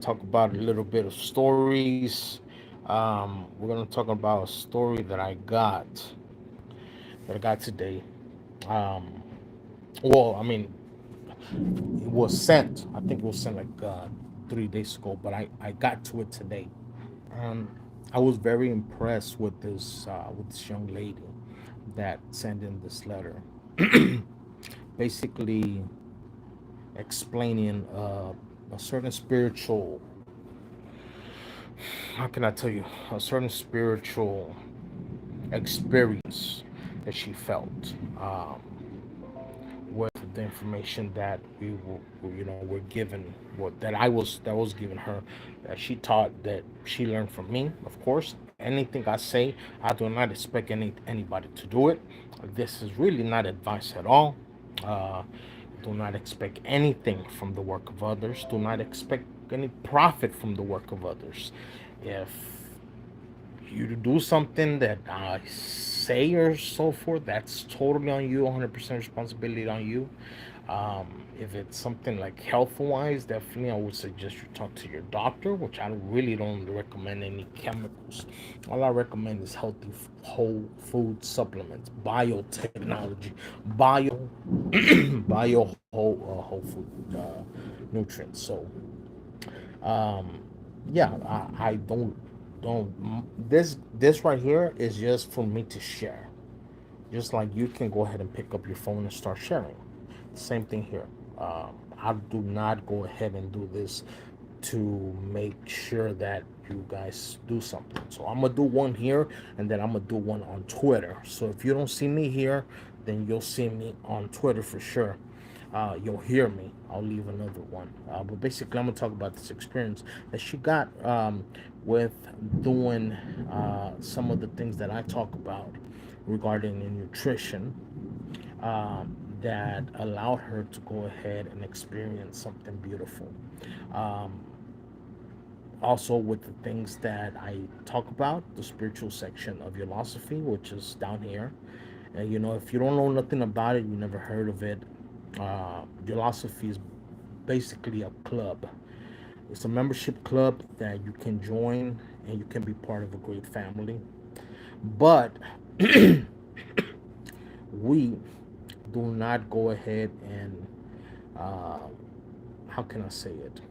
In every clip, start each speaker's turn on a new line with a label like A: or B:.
A: talk about a little bit of stories. We're gonna talk about a story that I got today. Um, well, I mean, it was sent. I think it was sent like 3 days ago, but I got to it today. Um, I was very impressed with this young lady that sent in this letter, basically explaining a certain spiritual. How can I tell you? A certain spiritual experience that she felt with the information that were given, that was given her, that she taught, that she learned from me. Of course, anything I say, I do not expect anybody to do it. This is really not advice at all. Uh, do not expect anything from the work of others. Do not expect any profit from the work of others. If you to do something that I say or so forth, that's totally on you, 100% responsibility on you. If it's something like health wise, definitely I would suggest you talk to your doctor, which I really don't recommend any chemicals. All I recommend is healthy whole food supplements, biotechnology, bio whole food nutrients. So yeah, I don't this right here is just for me to share, just like you can go ahead and pick up your phone and start sharing. Same thing here. I do not go ahead and do this to make sure that you guys do something. So I'm gonna do one here, and then I'm gonna do one on Twitter. So if you don't see me here, then you'll see me on Twitter for sure. You'll hear me. I'll leave another one. But basically, I'm gonna talk about this experience that she got with doing some of the things that I talk about regarding the nutrition, that allowed her to go ahead and experience something beautiful. Um, Also, with the things that I talk about, the spiritual section of Ulosophy, which is down here. And if you don't know nothing about it, you never heard of it. Ulosophy is basically a club. It's a membership club that you can join, and you can be part of a great family. But we do not go ahead and, uh, how can I say it?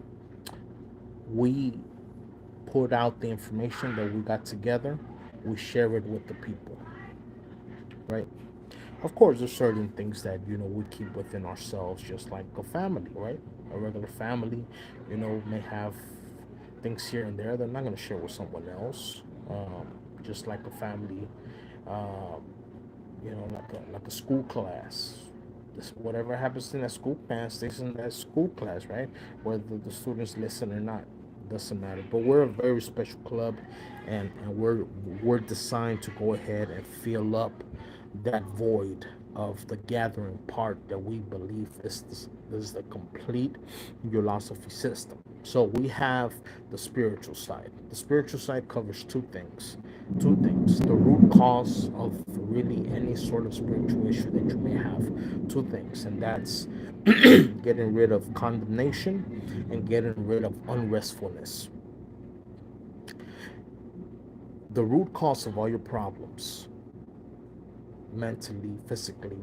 A: We put out the information that we got together, we share it with the people, right? Of course, there's certain things that we keep within ourselves, just like a family, right? A regular family, may have things here and there they're not going to share with someone else. Just like a family, um, like a school class. This, whatever happens in that school class stays in that school class, right? Whether the students listen or not, doesn't matter. But we're a very special club, and we're designed to go ahead and fill up that void of the gathering part that we believe is the complete philosophy system. So we have the spiritual side. The spiritual side covers two things. Two things. The root cause of really any sort of spiritual issue that you may have. Two things. And that's getting rid of condemnation and getting rid of unrestfulness. The root cause of all your problems, mentally, physically,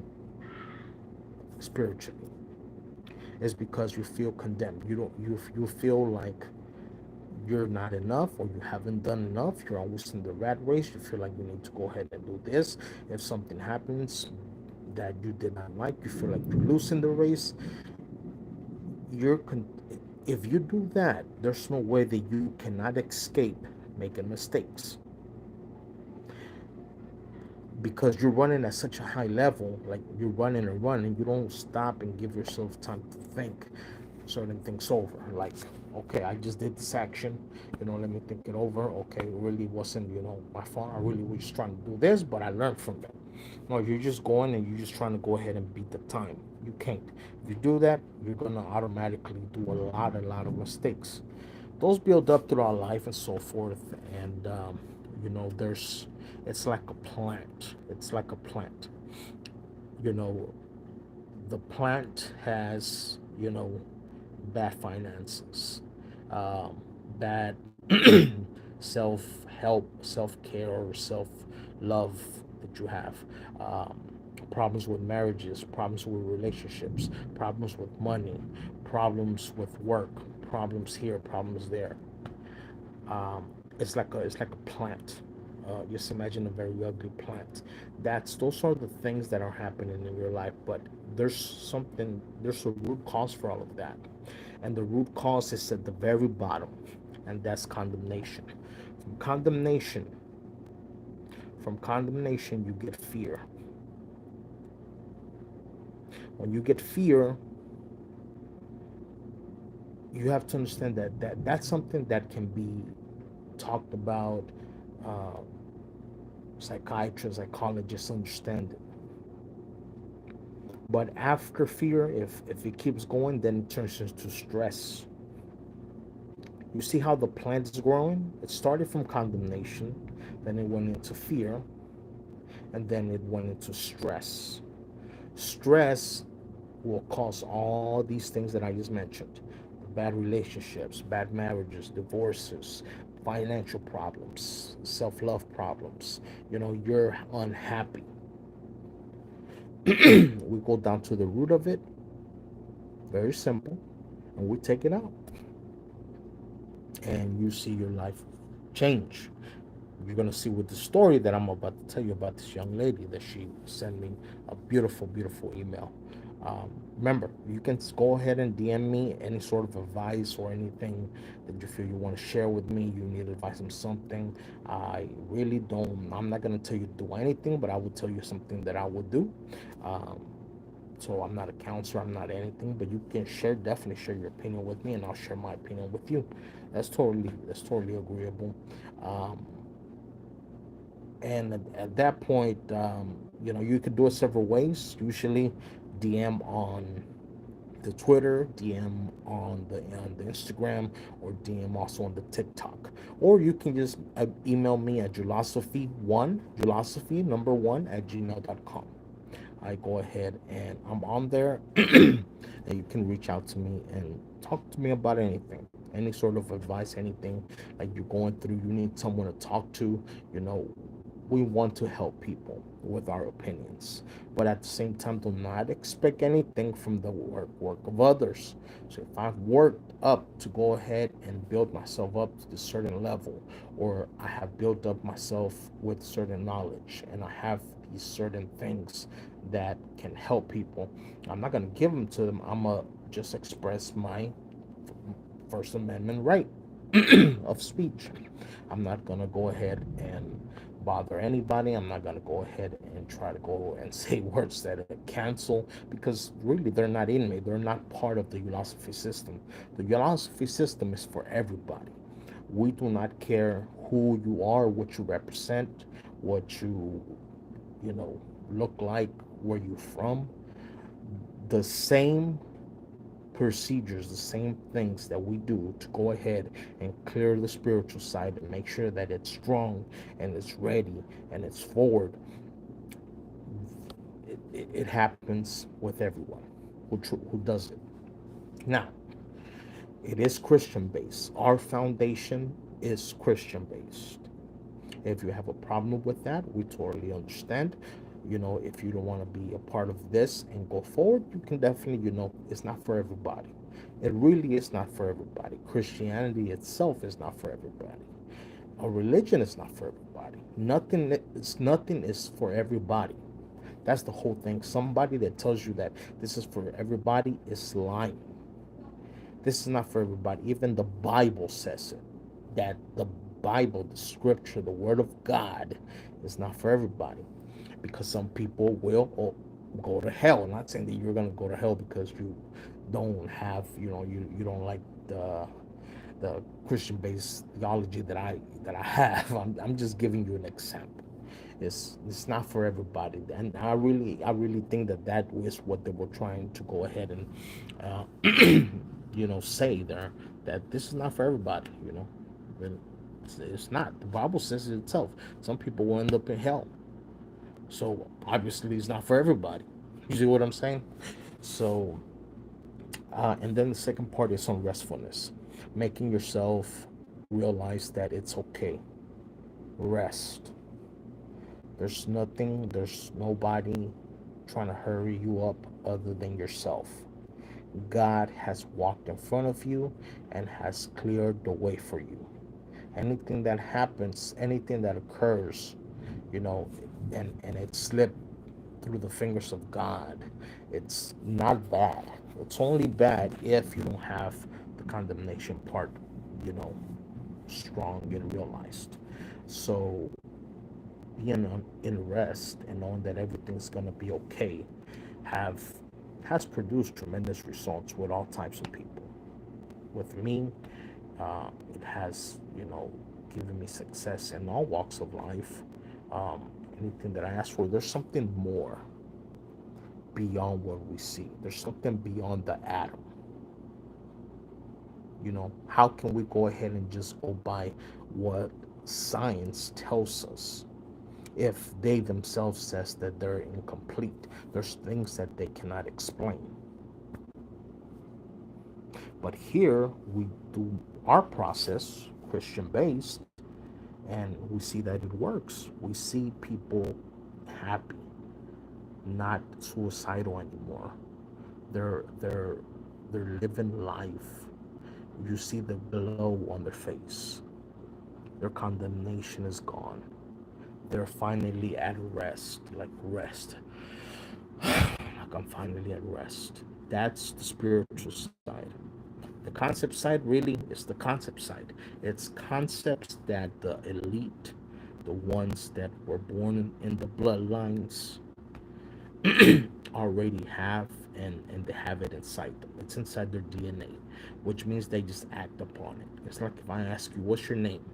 A: spiritually, is because you feel condemned. You feel like you're not enough, or you haven't done enough. You're always in the rat race. You feel like you need to go ahead and do this. If something happens that you did not like, you feel like you're losing the race. you're con- if you do that, there's no way that you cannot escape making mistakes, because you're running at such a high level. Like, you're running and running, you don't stop and give yourself time to think certain things over. Like, okay, I just did this action, let me think it over. Okay, it really wasn't, my fault. I really was trying to do this, but I learned from that. No, you're just going and you're just trying to go ahead and beat the time. You can't. If you do that, you're gonna automatically do a lot of mistakes. Those build up throughout life and so forth. And there's it's like a plant. It's like a plant. You know, the plant has bad finances. bad self-help, self-care, or self-love that you have. Um, Problems with marriages, problems with relationships, problems with money, problems with work, problems here, problems there. um, it's like a plant. Just imagine a very ugly plant. Those are the things that are happening in your life. But there's a root cause for all of that, and the root cause is at the very bottom, and that's condemnation. From condemnation, from condemnation, you get fear. When you get fear, you have to understand that's something that can be talked about. Uh, Psychiatrists, psychologists understand it. But after fear, if it keeps going, then it turns into stress. You see how the plant is growing? It started from condemnation, then it went into fear, and then it went into stress. Stress will cause all these things that I just mentioned: bad relationships, bad marriages, divorces, financial problems, self love problems. You're unhappy. We go down to the root of it, very simple, and we take it out, and you see your life change. You're gonna see with the story that I'm about to tell you about this young lady that she sent me a beautiful, beautiful email. Remember, you can go ahead and DM me any sort of advice or anything that you feel you want to share with me. You need advice on something. I really don't. I'm not gonna tell you to do anything, but I will tell you something that I would do. Um, so I'm not a counselor, I'm not anything, but you can definitely share your opinion with me, and I'll share my opinion with you. That's totally agreeable. Um, and at that point, you could do it several ways. Usually, DM on the Twitter, DM on the Instagram, or DM also on the TikTok. Or you can just email me at Ulosophy at gmail.com. I go ahead and I'm on there, and you can reach out to me and talk to me about anything, any sort of advice, anything like you're going through. You need someone to talk to. You know, we want to help people with our opinions, but at the same time, do not expect anything from the work of others. So if I've worked up to go ahead and build myself up to this certain level, or I have built up myself with certain knowledge, and I have these certain things that can help people, I'm not going to give them to them. I'm going to just express my First Amendment right of speech. I'm not going to go ahead and bother anybody. I'm not going to go ahead and try to go and say words that cancel, because really they're not in me. They're not part of the Ulosophy system. The Ulosophy system is for everybody. We do not care who you are, what you represent, what you look like, where you're from. The same procedures, the same things that we do to go ahead and clear the spiritual side and make sure that it's strong and it's ready and it's forward. It happens with everyone who does it. Now, it is Christian based. Our foundation is Christian based. If you have a problem with that, we totally understand. If you don't want to be a part of this and go forward, you can definitely, it's not for everybody. It really is not for everybody. Christianity itself is not for everybody. A religion is not for everybody. Nothing is for everybody. That's the whole thing. Somebody that tells you that this is for everybody is lying. This is not for everybody. Even the Bible says it. That the Bible, the scripture, the word of God is not for everybody. Because some people will go to hell. I'm not saying that you're going to go to hell because you don't have, you don't like the Christian based theology that I have. I'm just giving you an example. It's not for everybody, and I really think that is what they were trying to go ahead and say there, that this is not for everybody. And it's not. The Bible says it itself. Some people will end up in hell, so obviously it's not for everybody. You see what I'm saying? So and then the second part is on restfulness. making yourself realize that it's okay. Rest. There's nobody trying to hurry you up other than yourself. God has walked in front of you and has cleared the way for you. Anything that happens, anything that occurs, you know, and it slipped through the fingers of God, it's not bad. It's only bad if you don't have the condemnation part, you know, strong and realized. So being in rest and knowing that everything's gonna be okay have has produced tremendous results with all types of people. With me, it has, you know, given me success in all walks of life. Anything that I ask for, there's something more beyond what we see. There's something beyond the atom. You know, how can we go ahead and just go by what science tells us if they themselves says that they're incomplete? There's things that they cannot explain. But here we do our process, Christian based, and we see that it works. We see people happy, not suicidal anymore. They're they're they're living life. You see the glow on their face. Their condemnation is gone. They're finally at rest, like rest. Like I'm finally at rest. That's the spiritual side. The concept side really is the concept side. It's concepts that the elite, the ones that were born in the bloodlines, already have, and they have it inside them. It's inside their DNA, which means they just act upon it. It's like if I ask you, what's your name?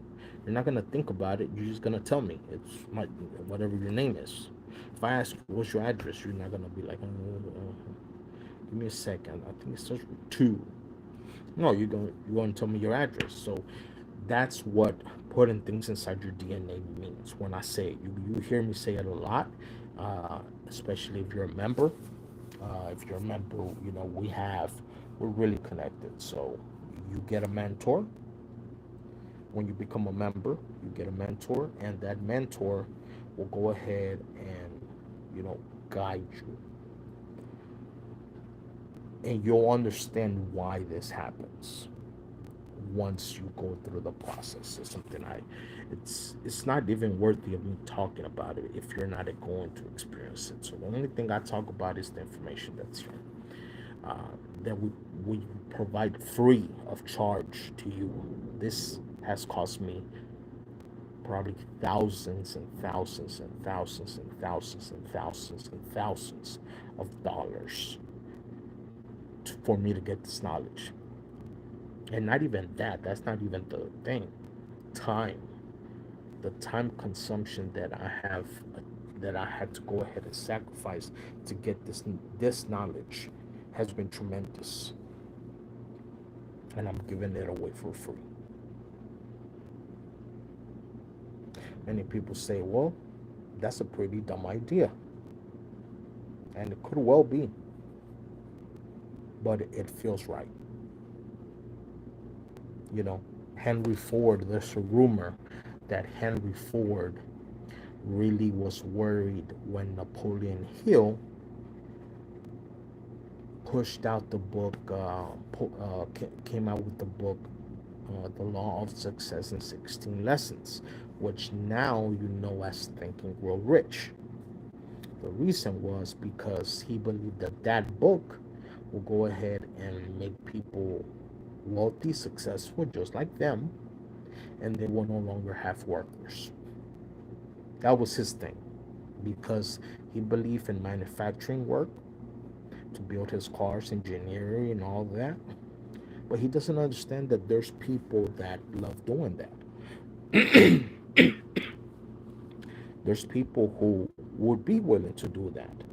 A: You're not gonna think about it. You're just gonna tell me. It's my whatever your name is. If I ask you, what's your address? You're not gonna be like, give me a second. I think it starts with two. No, you gonna tell me your address. So that's what putting things inside your DNA means. When I say it, you hear me say it a lot, especially if you're a member. If you're a member, you know we're really connected. So you get a mentor. When you become a member, you get a mentor, and that mentor will go ahead and, you know, guide you, and you'll understand why this happens once you go through the process. It's something it's not even worthy of me talking about it if you're not going to experience it. So the only thing I talk about is the information that's here, uh, that we provide free of charge to you. This has cost me probably thousands and thousands and thousands and thousands and thousands and thousands of dollars for me to get this knowledge. And not even that, that's not even the thing. Time, the time consumption that I have, that I had to go ahead and sacrifice to get this knowledge has been tremendous, and I'm giving it away for free. Many people say, well, that's a pretty dumb idea, and it could well be, but it feels right. You know, Henry Ford, there's a rumor that Henry Ford really was worried when Napoleon Hill pushed out the book, came out with the book, The Law of Success in 16 Lessons, which now you know as Think and Grow Rich. The reason was because he believed that that book will go ahead and make people wealthy, successful, just like them, and they will no longer have workers. That was his thing, because he believed in manufacturing work to build his cars, engineering, and all that. But he doesn't understand that there's people that love doing that. There's people who would be willing to do that.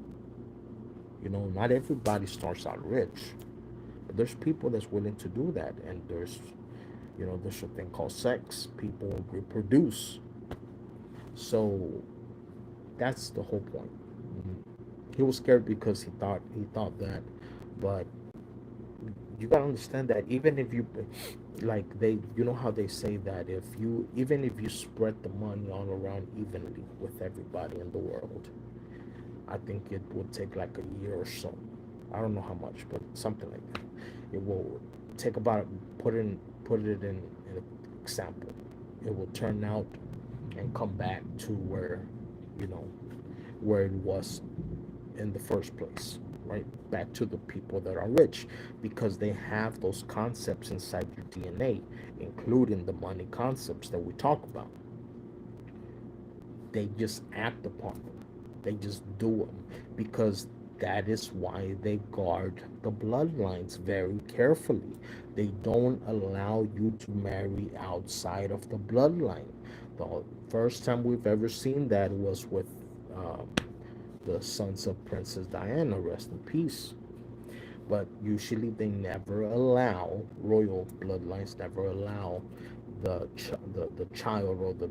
A: You know, not everybody starts out rich, but there's people that's willing to do that. And there's, you know, there's a thing called sex. People reproduce. So that's the whole point. He was scared because he thought that, but you gotta understand that like you know how they say that if you, even if you spread the money all around evenly with everybody in the world, I think it would take like a year or so. I don't know how much, but something like that. It will take about, put it in an example. It will turn out and come back to where, you know, where it was in the first place, right? Back to the people that are rich, because they have those concepts inside your DNA, including the money concepts that we talk about. They just act upon them. They just do them because that is why they guard the bloodlines very carefully. They don't allow you to marry outside of the bloodline. The first time we've ever seen that was with uh, the sons of Princess Diana, rest in peace. But usually they never allow, royal bloodlines never allow the child or the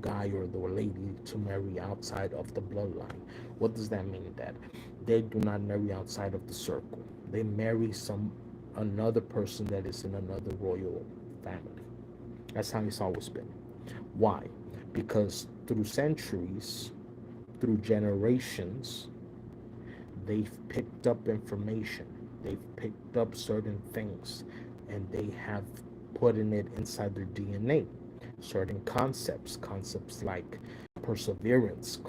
A: guy or the lady to marry outside of the bloodline. What does that mean? That they do not marry outside of the circle. They marry some another person that is in another royal family. That's how it's always been. Why? Because through centuries, through generations, they've picked up information. They've picked up certain things and they have put in it inside their DNA. Certain concepts like perseverance,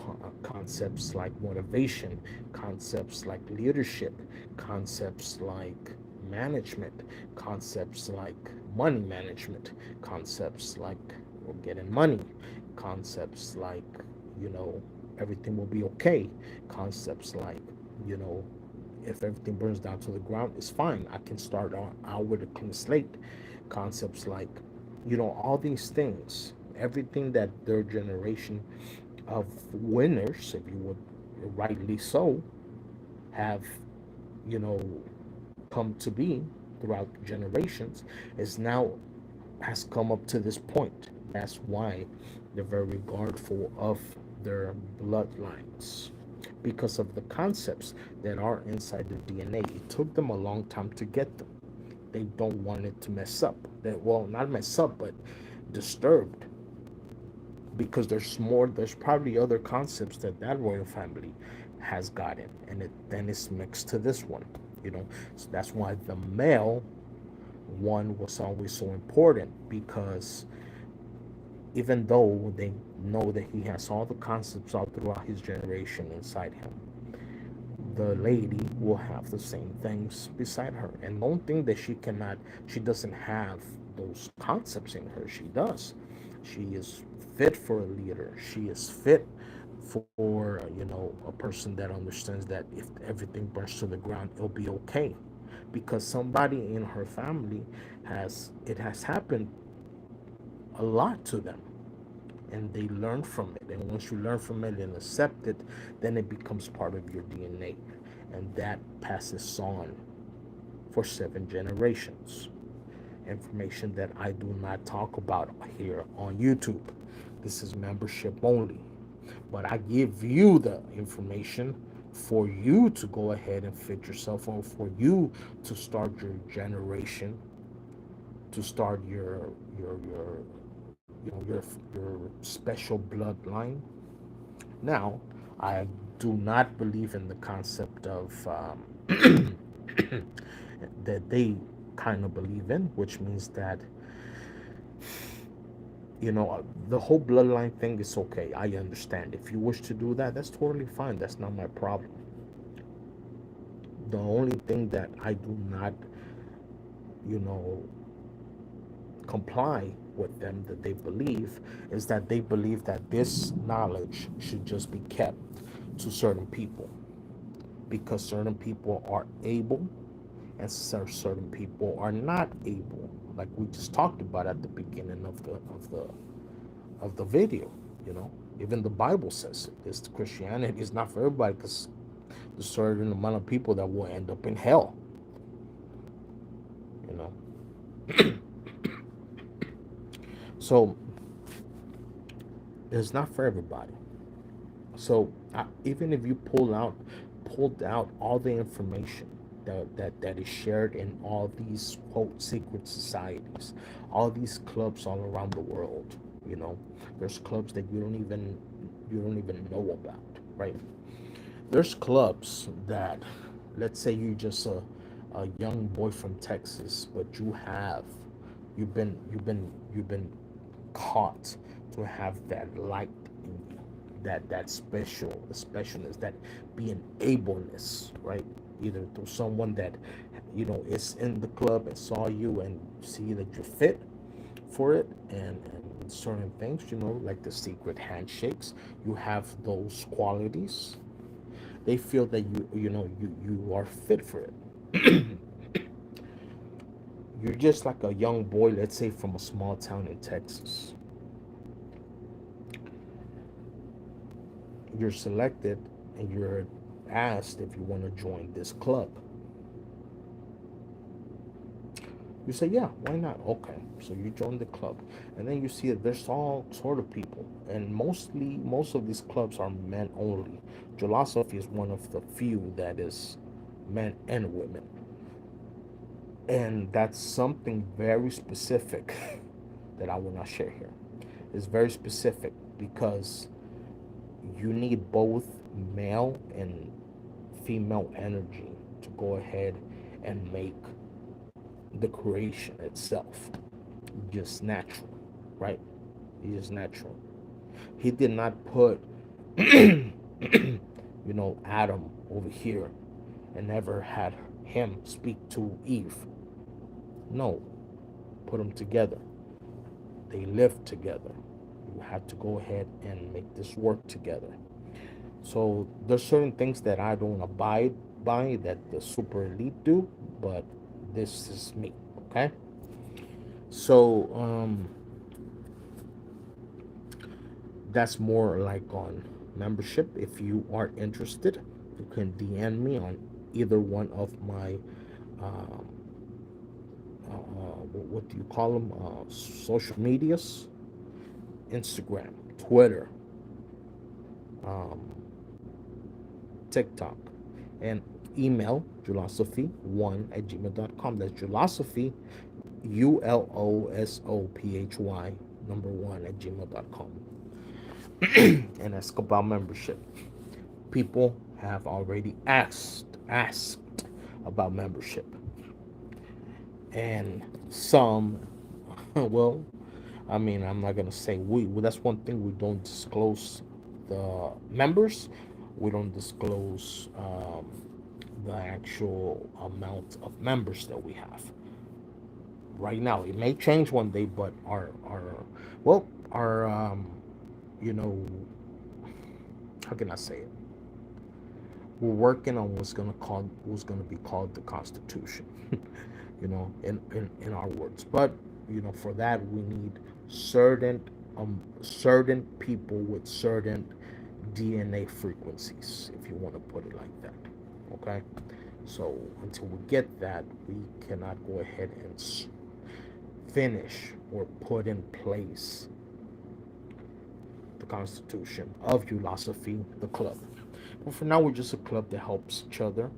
A: concepts like motivation, concepts like leadership, concepts like management, concepts like money management, concepts like getting money, concepts like, you know, everything will be okay, concepts like, you know, if everything burns down to the ground, it's fine. I can start out with a clean slate. Concepts like, you know, all these things, everything that their generation of winners, if you would, rightly so, have, you know, come to be throughout generations, is now has come up to this point. That's why they're very regardful of their bloodlines, because of the concepts that are inside their DNA. It took them a long time to get them. They don't want it to mess up. That, well, not mess up, but disturbed, because there's probably other concepts that that royal family has gotten, and it then is mixed to this one. You know, so that's why the male one was always so important, because even though they know that he has all the concepts all throughout his generation inside him, the lady will have the same things beside her. And don't think that she doesn't have those concepts in her. She does. She is fit for a leader. She is fit for, you know, a person that understands that if everything burns to the ground, it'll be okay. Because somebody in her family it has happened a lot to them, and they learn from it. And once you learn from it and accept it, then it becomes part of your DNA, and that passes on for 7 generations. Information that I do not talk about here on YouTube. This is membership only. But I give you the information for you to go ahead and fit yourself, or for you to start your generation, to start your you know your special bloodline. Now, I do not believe in the concept of that they kind of believe in, which means that, you know, the whole bloodline thing is okay. I understand. If you wish to do that, that's totally fine. That's not my problem. The only thing that I do not, you know, comply with them, that they believe, is that they believe that this knowledge should just be kept to certain people, because certain people are able and certain people are not able, like we just talked about at the beginning of the video. You know, even the Bible says it. This Christianity is not for everybody, because there's a certain amount of people that will end up in hell. You know, so it's not for everybody. So even if you pulled out all the information, that is shared in all these quote secret societies, all these clubs all around the world. You know, there's clubs that you don't even know about, right? There's clubs that, let's say you're just a young boy from Texas, but you've been caught to have that light in you, that specialness, that being ableness, right? Either through someone that is in the club and saw you and see that you're fit for it, and certain things, like the secret handshakes, you have those qualities. They feel that you are fit for it. You're just like a young boy, let's say from a small town in Texas. You're selected and you're asked if you want to join this club. You say, yeah, why not? Okay, so you join the club, and then you see that there's all sort of people, and most of these clubs are men only. Ulosophy is one of the few that is men and women, and that's something very specific that I will not share here. It's very specific because you need both male and female energy to go ahead and make the creation itself just natural, right? It's just natural. He did not put Adam over here and never had him speak to Eve. No, put them together. They live together. You have to go ahead and make this work together. So there's certain things that I don't abide by that the super elite do, but this is me. Okay. So that's more like on membership. If you are interested, you can DM me on either one of my what do you call them, social medias: Instagram, Twitter, um, TikTok, and email ulosophy1@gmail.com. That's Ulosophy, ULOSOPHY number 1 @gmail.com. And ask about membership. People have already asked about membership, and some, well, I mean, I'm not gonna say we. Well, that's one thing we don't disclose the members. We don't disclose the actual amount of members that we have right now. It may change one day, but our you know, how can I say it? We're working on what's gonna be called the Constitution. In our words. But for that we need certain people with certain DNA frequencies, if you want to put it like that. Okay. So until we get that, we cannot go ahead and finish or put in place the Constitution of Ulosophy, the club. But for now, we're just a club that helps each other.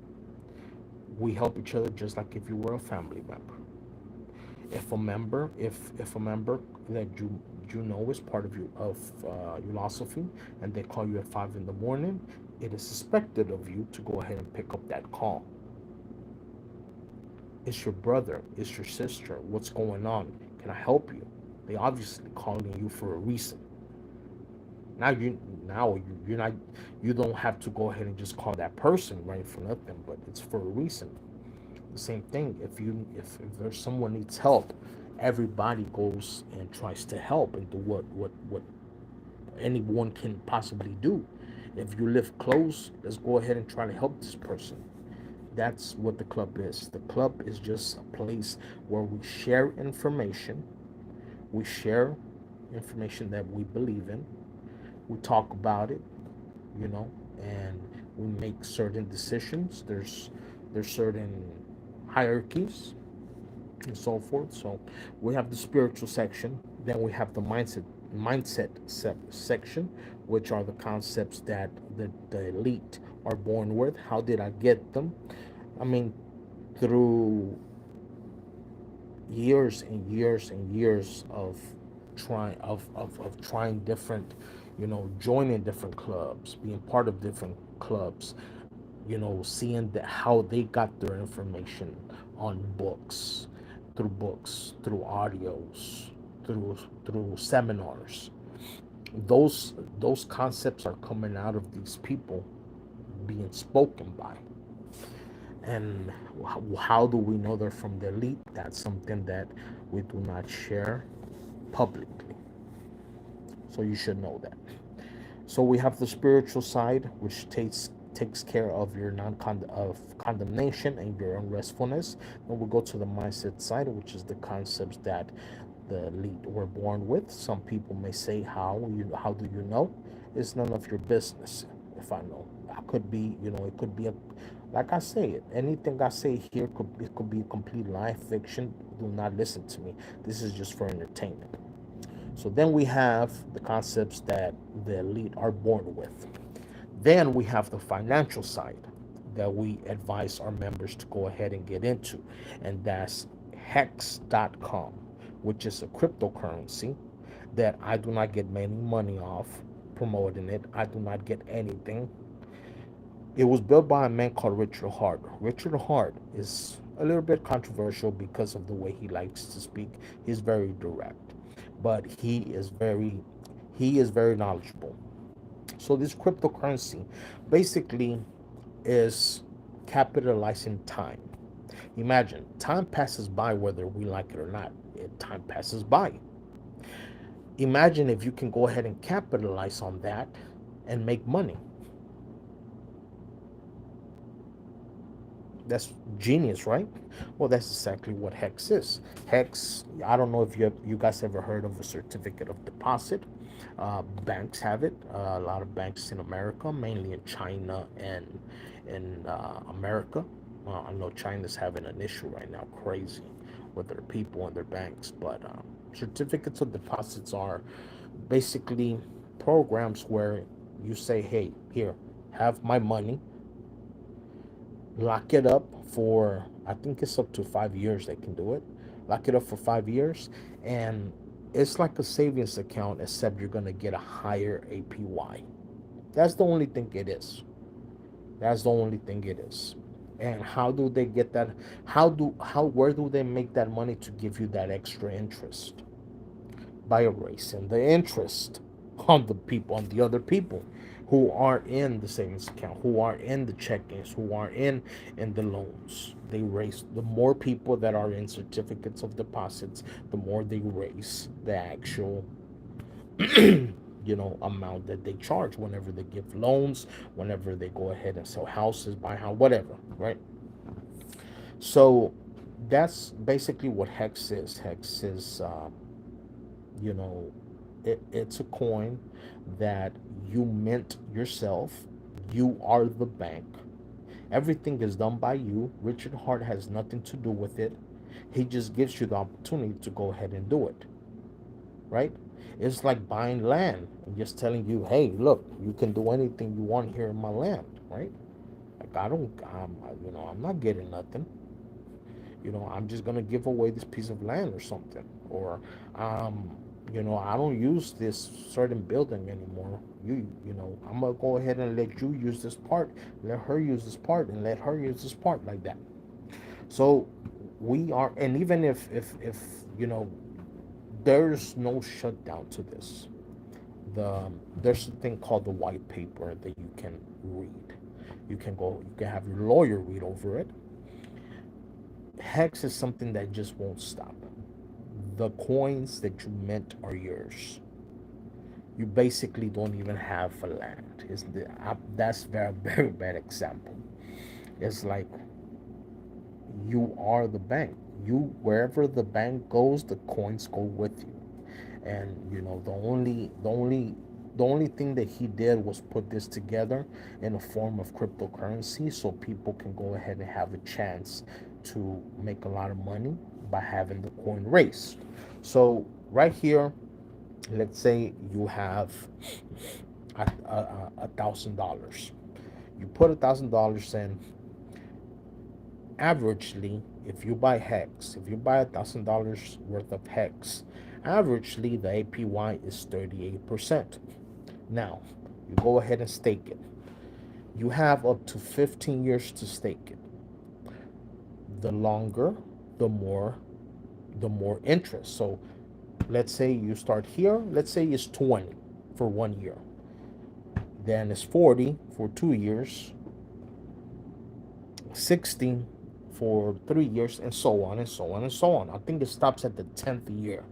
A: We help each other just like if you were a family member. If a member that you know is part of Ulosophy, and they call you at 5 in the morning, it is suspected of you to go ahead and pick up that call. It's your brother, it's your sister. What's going on? Can I help you? They obviously calling you for a reason. You're not, you don't have to go ahead and just call that person right for nothing, but it's for a reason. The same thing, if there's someone needs help, everybody goes and tries to help and do what anyone can possibly do. If you live close, let's go ahead and try to help this person. That's what the club is. The club is just a place where we share information. We share information that we believe in. We talk about it, and we make certain decisions. There's certain hierarchies and so forth. So we have the spiritual section, then we have the mindset section, which are the concepts that the elite are born with. How did I get them? I mean, through years and years and years of trying different, joining different clubs, being part of different clubs, seeing how they got their information on books, through audios, through seminars. Those concepts are coming out of these people being spoken by. And how do we know they're from the elite? That's something that we do not share publicly. So you should know that. So we have the spiritual side, which takes care of your of condemnation and your unrestfulness. Then we go to the mindset side, which is the concepts that the elite were born with. Some people may say, how do you know? It's none of your business if I know. I could be, it could be like I say it. Anything I say here could be a complete lie, fiction. Do not listen to me. This is just for entertainment. So then we have the concepts that the elite are born with. Then we have the financial side that we advise our members to go ahead and get into, and that's HEX.com, which is a cryptocurrency that I do not get any money off promoting it. I do not get anything. It was built by a man called Richard Hart. Richard Hart is a little bit controversial because of the way he likes to speak. He's very direct, but he is very knowledgeable. So this cryptocurrency basically is capitalizing time. Imagine time passes by whether we like it or not. Time passes by. Imagine if you can go ahead and capitalize on that and make money. That's genius, right? Well, that's exactly what HEX is. HEX, I don't know if you guys ever heard of a certificate of deposit. Banks have it. A lot of banks in America, mainly in China and in America. I know China's having an issue right now, crazy, with their people and their banks. But certificates of deposits are basically programs where you say, hey, here, have my money, lock it up for, I think it's up to 5 years they can do it. Lock it up for 5 years, and it's like a savings account, except you're gonna get a higher APY. That's the only thing it is. That's the only thing it is. And how do they get that? Where do they make that money to give you that extra interest? By erasing the interest on the other people who are in the savings account, who are in the checkings, who are in the loans. They raise the more people that are in certificates of deposits, the more they raise the actual amount that they charge whenever they give loans, whenever they go ahead and sell houses, buy house, whatever, right? So that's basically what HEX is. HEX is you know it's a coin that you mint yourself. You are the bank. Everything is done by you. Richard Hart has nothing to do with it. He just gives you the opportunity to go ahead and do it, right? It's like buying land and just telling you, hey, look, you can do anything you want here in my land, right? Like, I'm not getting nothing. I'm just gonna give away this piece of land or something, or I don't use this certain building anymore. I'm gonna go ahead and let you use this part, let her use this part, and let her use this part, like that. So we are, and even if there's no shutdown to this. There's a thing called the white paper that you can read. You can have your lawyer read over it. HEX is something that just won't stop. The coins that you mint are yours. You basically don't even have a land. That's very, very bad example. It's like you are the bank. Wherever the bank goes, the coins go with you. And the only thing that he did was put this together in a form of cryptocurrency, so people can go ahead and have a chance to make a lot of money by having the coin raised. So right here, let's say you have $1,000. You put $1,000 in. averagely, if you buy HEX, if you buy $1,000 worth of HEX, averagely the APY is 38%. Now, you go ahead and stake it. You have up to 15 years to stake it. The longer, the more interest. So let's say you start here, let's say it's 20 for 1 year. Then it's 40 for 2 years, 60 for 3 years, and so on and so on and so on. I think it stops at the 10th year.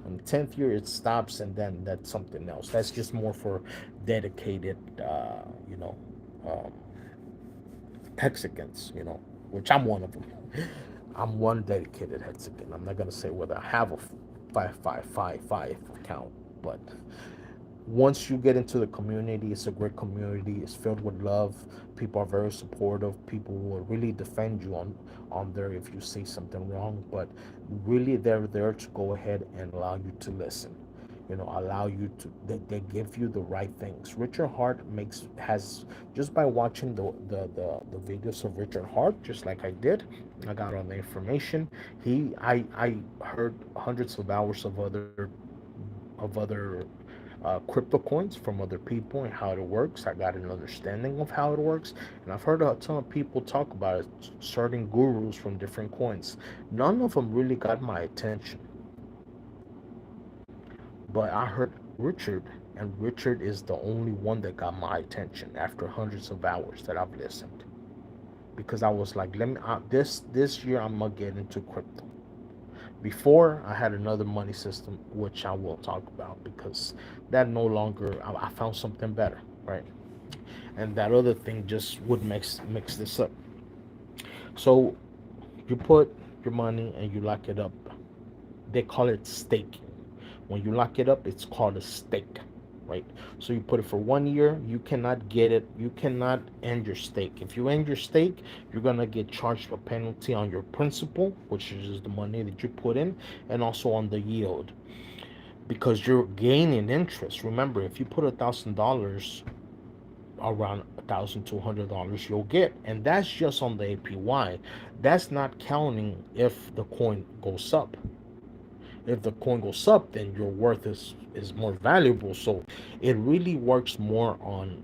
A: On the 10th year, it stops, and then that's something else. That's just more for dedicated, um, hexagons, which I'm one of them. I'm one dedicated hexagon. I'm not gonna say whether I have a 5555 account, but once you get into the community, it's a great community. It's filled with love. People are very supportive. People will really defend you on there if you say something wrong. But really, they're there to go ahead and allow you to listen. Allow you to. They give you the right things. Richard Hart has just by watching the videos of Richard Hart, just like I did. I got all the information. I heard hundreds of hours of other crypto coins from other people and how it works. I got an understanding of how it works, and I've heard a ton of people talk about it, certain gurus from different coins. None of them really got my attention, but I heard Richard, and Richard is the only one that got my attention after hundreds of hours that I've listened. Because I was like, let me this year I'm gonna get into crypto. Before, I had another money system, which I will talk about because that no longer, I found something better, right? And that other thing just would mix this up. So you put your money and you lock it up. They call it staking. When you lock it up, it's called a stake, right? So you put it for 1 year. You cannot get it. You cannot end your stake. If you end your stake, you're gonna get charged a penalty on your principal, which is the money that you put in, and also on the yield, because you're gaining interest. Remember, if you put $1,000, around $1,200 you'll get, and that's just on the APY. That's not counting if the coin goes up. If the coin goes up, then your worth is more valuable. So it really works more on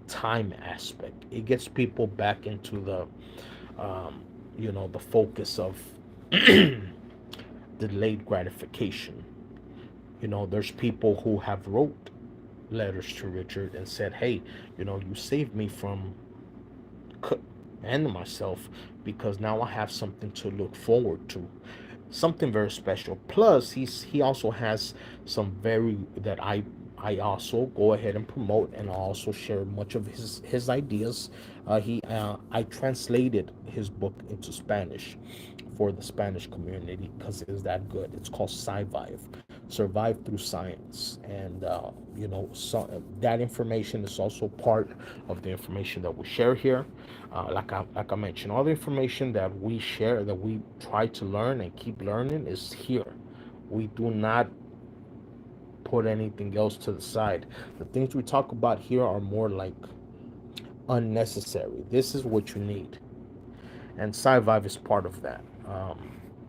A: time aspect. It gets people back into the focus of delayed gratification. There's people who have wrote letters to Richard and said, hey, you saved me from and myself, because now I have something to look forward to, something very special. Plus, he also has some very that I also go ahead and promote, and I also share much of his ideas. He I translated his book into Spanish for the Spanish community because it is that good. It's called Survive Through Science, and so that information is also part of the information that we share here. Like I mentioned, all the information that we share, that we try to learn and keep learning, is here. We do not put anything else to the side. The things we talk about here are more like unnecessary. This is what you need, and Survive is part of that.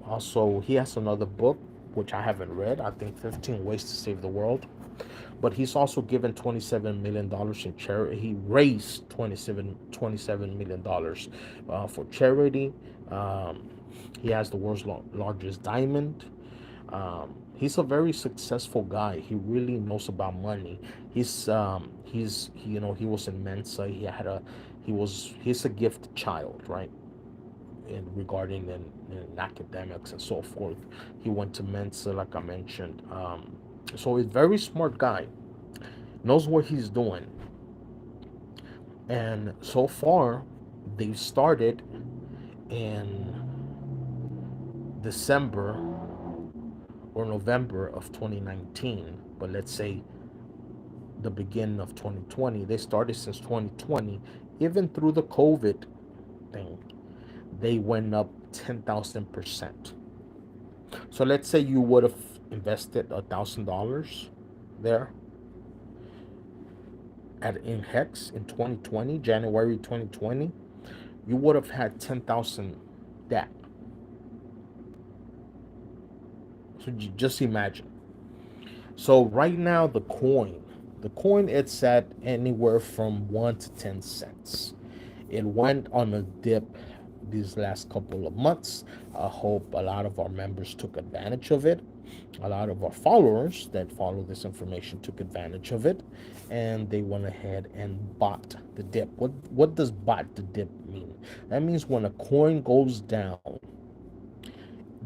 A: Also, he has another book which I haven't read. I think 15 Ways to Save the World. But he's also given $27 million in charity. He raised $27 million for charity. Um, he has the world's largest diamond. He's a very successful guy. He really knows about money. He was in Mensa. He's a gifted child, right? In academics and so forth. He went to Mensa, like I mentioned. So he's a very smart guy, knows what he's doing. And so far, they started in December or November of 2019, but let's say the beginning of 2020. They started since 2020. Even through the COVID thing, they went up 10,000%. So let's say you would have invested $1,000 there in HEX in 2020, January 2020. you would have had 10,000 that. So just imagine. So right now the coin it's at anywhere from 1 to 10 cents. It went on a dip these last couple of months. I hope a lot of our members took advantage of it. A lot of our followers that follow this information took advantage of it, and they went ahead and bought the dip. What does bought the dip mean? That means when a coin goes down,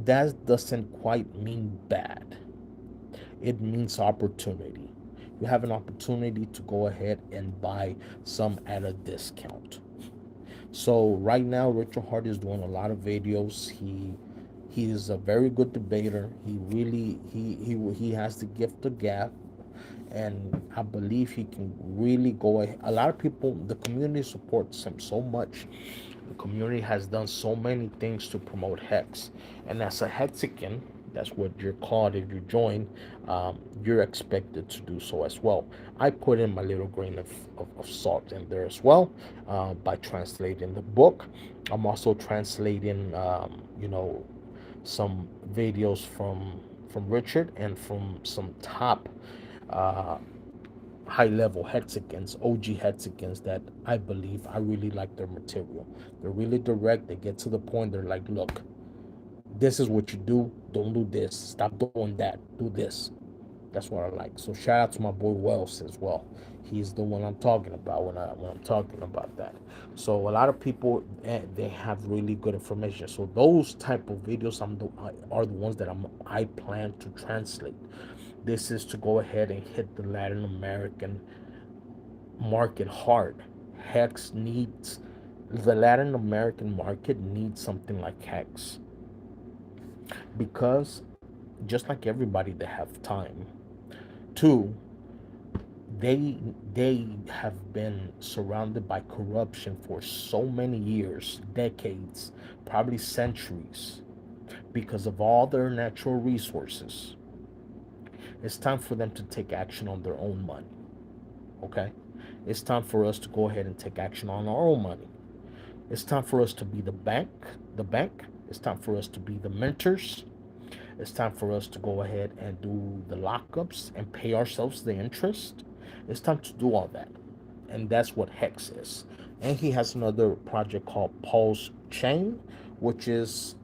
A: that doesn't quite mean bad. It means opportunity. You have an opportunity to go ahead and buy some at a discount. So right now, Richard Hart is doing a lot of videos. He is a very good debater. He really he has the gift of gab, and I believe he can really go ahead. A lot of people, the community supports him so much. The community has done so many things to promote Hex, and as a Hexican, that's what you're called if you join. You're expected to do so as well. I put in my little grain of salt in there as well, by translating the book. I'm also translating, some videos from Richard and from some top uh, high level hexagons, OG hexagons that I believe I really like their material. They're really direct. They get to the point. They're like, look, this is what you do. Don't do this. Stop doing that. Do this. That's what I like. So shout out to my boy Wells as well. He's the one I'm talking about when I'm talking about that. So a lot of people, they have really good information. So those type of videos are the ones that I plan to translate. This is to go ahead and hit the Latin American market hard. Hex needs the Latin American market needs something like Hex, because just like everybody, they have time. Two, they they have been surrounded by corruption for so many years, decades, probably centuries, because of all their natural resources. It's time for them to take action on their own money. Okay, it's time for us to go ahead and take action on our own money. It's time for us to be the bank. It's time for us to be the mentors. It's time for us to go ahead and do the lockups and pay ourselves the interest. It's time to do all that. And that's what Hex is. And he has another project called Pulse Chain, which is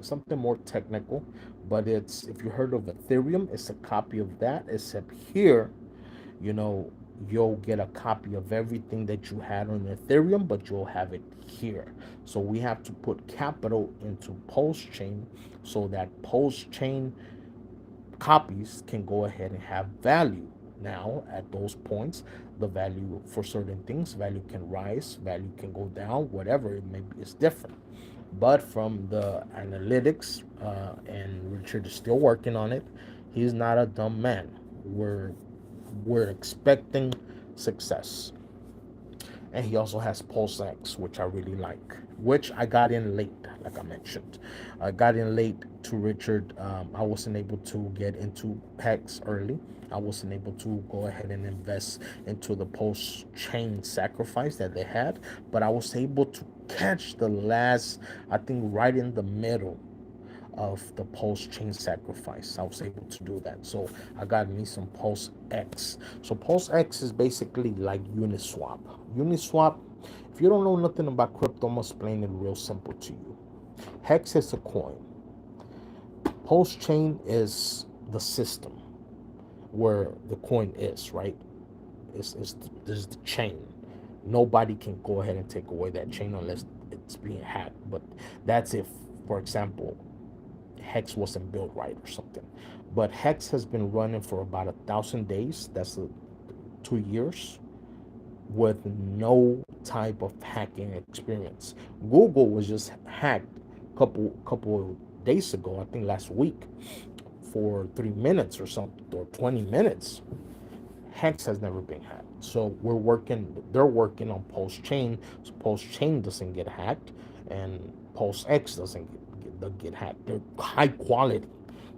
A: something more technical. But it's, if you heard of Ethereum, it's a copy of that, except here, you know, you'll get a copy of everything that you had on Ethereum, but you'll have it here. So we have to put capital into Pulse Chain so that Pulse Chain copies can go ahead and have value. Now, at those points, the value for certain things, value can rise, value can go down, whatever it may be, is different. But from the analytics, and Richard is still working on it, he's not a dumb man. We're expecting success. And he also has Pulse X, which I really like, which I got in late, like I mentioned. I got in late to Richard. I wasn't able to get into Hex early. I wasn't able to go ahead and invest into the post chain sacrifice that they had, but I was able to catch the last, I think, right in the middle of the Pulse Chain Sacrifice. I was able to do that. So I got me some Pulse X. So Pulse X is basically like Uniswap. Uniswap, if you don't know nothing about crypto, I'm gonna explain it real simple to you. Hex is a coin. Pulse Chain is the system where the coin is, right? Is the chain. Nobody can go ahead and take away that chain unless it's being hacked. But that's if, for example, Hex wasn't built right or something. But Hex has been running for about 1,000 days. That's 2 years with no type of hacking experience. Google was just hacked couple of days ago, I think last week, for 3 minutes or something, or 20 minutes. Hex has never been hacked. So they're working on Pulse Chain, so Pulse Chain doesn't get hacked, and Pulse X doesn't get hacked. They're high quality.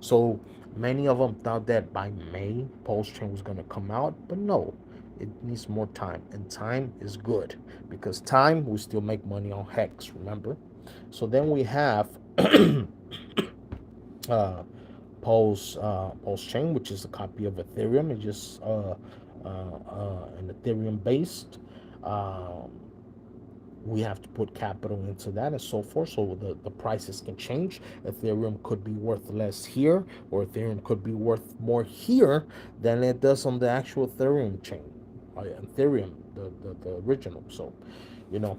A: So many of them thought that by May, Pulse Chain was going to come out, but no. It needs more time, and time is good because time we still make money on hex. Remember. So then we have uh, Pulse Chain, which is a copy of Ethereum. It's just an Ethereum based. Um, we have to put capital into that and so forth, so the prices can change. Ethereum could be worth less here, or Ethereum could be worth more here than it does on the actual Ethereum chain, Ethereum, the original. So, you know,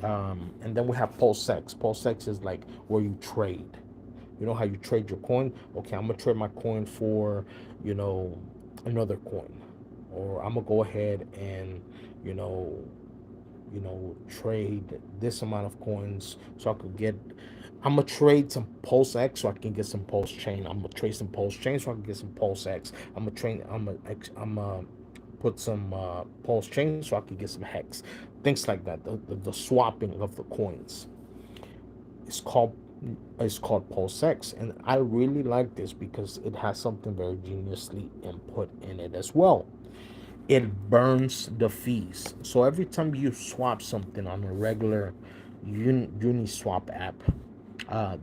A: and then we have PulseX. PulseX is like where you trade. You know how you trade your coin? Okay, I'm gonna trade my coin for, you know, another coin, or I'm gonna go ahead and, you know, trade this amount of coins so I could get. I'm gonna trade some Pulse X so I can get some Pulse Chain. I'm gonna trade some Pulse Chain so I can get some Pulse X. I'm gonna train. I'm gonna put some Pulse Chain so I can get some Hex. Things like that. The swapping of the coins. It's called Pulse X, and I really like this because it has something very geniusly input in it as well. It burns the fees. So every time you swap something on a regular Uniswap app,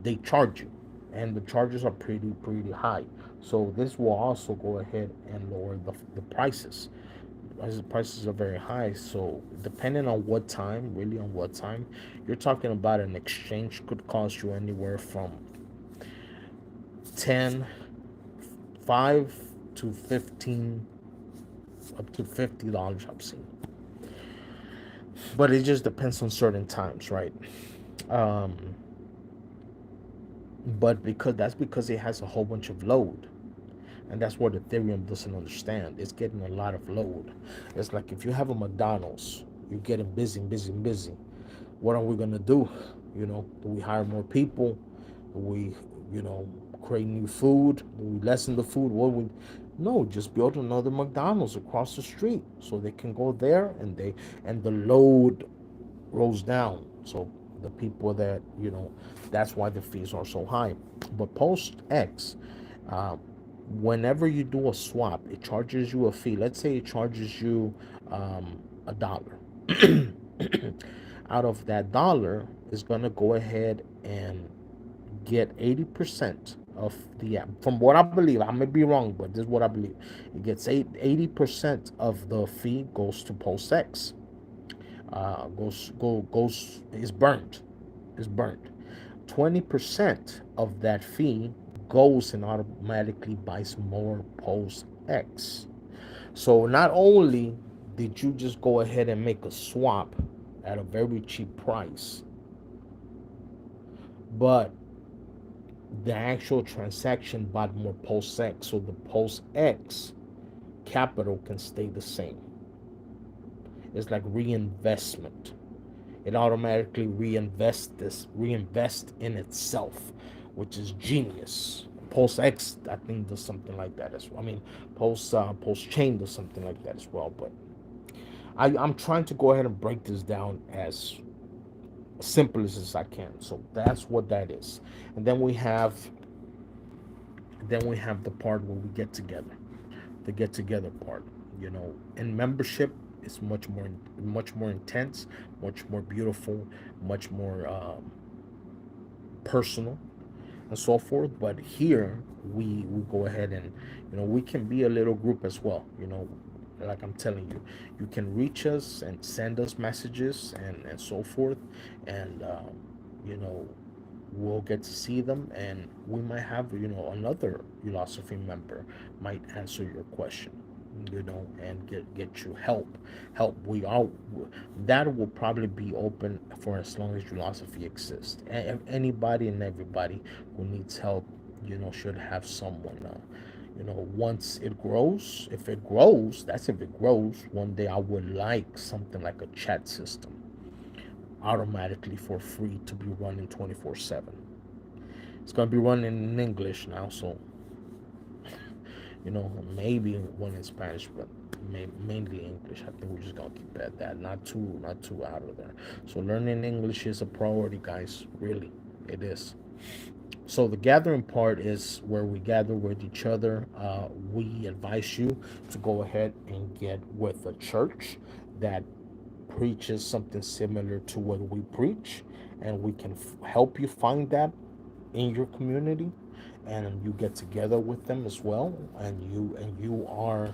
A: they charge you, and the charges are pretty high. So this will also go ahead and lower the prices, as the prices are very high. So depending on what time, really on what time, you're talking about an exchange could cost you anywhere from 10, 5 to 15, up to $50 I've seen. But it just depends on certain times, right? Um, but because it has a whole bunch of load, and that's what Ethereum doesn't understand. It's getting a lot of load. It's like if you have a McDonald's, you're getting busy, busy, busy. What are we gonna do? Do we hire more people? Do we, you know, create new food? Do we lessen the food? What we No, just build another McDonald's across the street so they can go there, and the load rolls down. So the people that, that's why the fees are so high. But Post X, uh, whenever you do a swap, it charges you a fee. Let's say it charges you $1. Out of that dollar is gonna go ahead and get 80% of the app. From what I believe, I may be wrong, but this is what I believe. It gets 80% of the fee goes to PostX. Goes is burnt. Is burnt. 20% of that fee goes and automatically buys more Post X. So not only did you just go ahead and make a swap at a very cheap price, but the actual transaction bought more Post X, so the Post X capital can stay the same. It's like reinvestment. It automatically reinvest in itself, which is genius. Post X, I think, does something like that as well. I mean, Post Chain does something like that as well. But I'm trying to go ahead and break this down as simple as I can. So that's what that is. And then we have the part where we get together, the get together part. And membership is much more intense, much more beautiful, much more personal, and so forth. But here we go ahead and, we can be a little group as well. Like I'm telling you, you can reach us and send us messages and so forth, and you know we'll get to see them, and we might have, another philosophy member might answer your question, and get you help. We all That will probably be open for as long as philosophy exists. And anybody and everybody who needs help, should have someone. Once it grows, if it grows, that's if it grows. One day I would like something like a chat system automatically for free to be running 24/7. It's gonna be running in English now, so maybe one in Spanish, but mainly English. I think we're just gonna keep it at that. Not too out of there. So learning English is a priority, guys. Really, it is. So the gathering part is where we gather with each other. We advise you to go ahead and get with a church that preaches something similar to what we preach, and we can help you find that in your community, and you get together with them as well, and you are,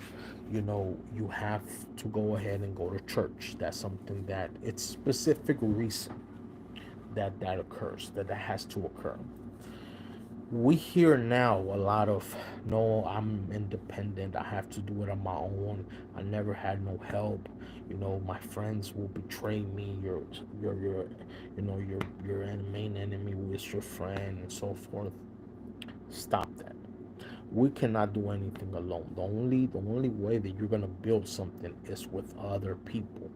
A: you have to go ahead and go to church. That's something that it's specific reason that occurs, that has to occur. We hear now a lot of, no, I'm independent, I have to do it on my own, I never had no help, my friends will betray me, your your main enemy is your friend, and so forth. Stop that. We cannot do anything alone. The only way that you're going to build something is with other people.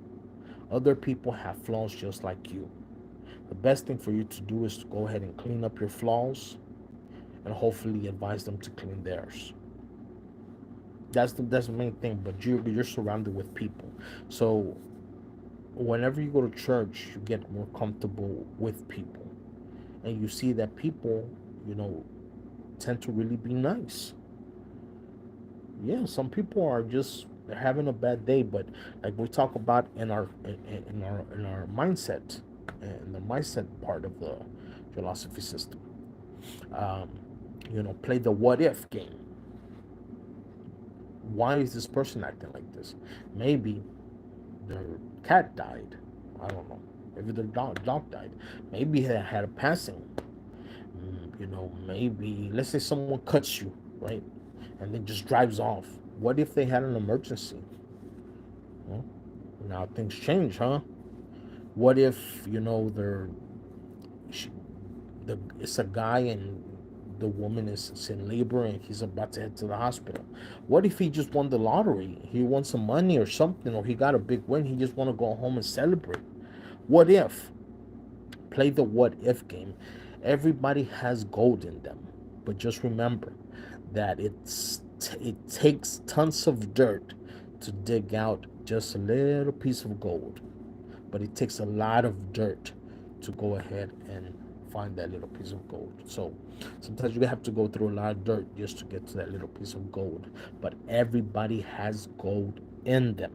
A: Other people have flaws just like you. The best thing for you to do is to go ahead and clean up your flaws, and hopefully advise them to clean theirs. That's the main thing. But you're surrounded with people, so whenever you go to church, you get more comfortable with people, and you see that people, you know, tend to really be nice. Yeah, some people are just, they're having a bad day, but like we talk about in our mindset, in the mindset part of the philosophy system. Um, play the what if game. Why is this person acting like this? Maybe their cat died. I don't know. Maybe their dog died. Maybe they had a passing. Maybe, let's say someone cuts you, right? And then just drives off. What if they had an emergency? Well, now things change, huh? What if, they're, she, it's a guy and the woman is in labor and he's about to head to the hospital. What if he just won the lottery? He won some money or something, or he got a big win. He just want to go home and celebrate. What if? Play the what if game. Everybody has gold in them, but just remember that it takes tons of dirt to dig out just a little piece of gold, but it takes a lot of dirt to go ahead and find that little piece of gold. So sometimes you have to go through a lot of dirt just to get to that little piece of gold, but everybody has gold in them.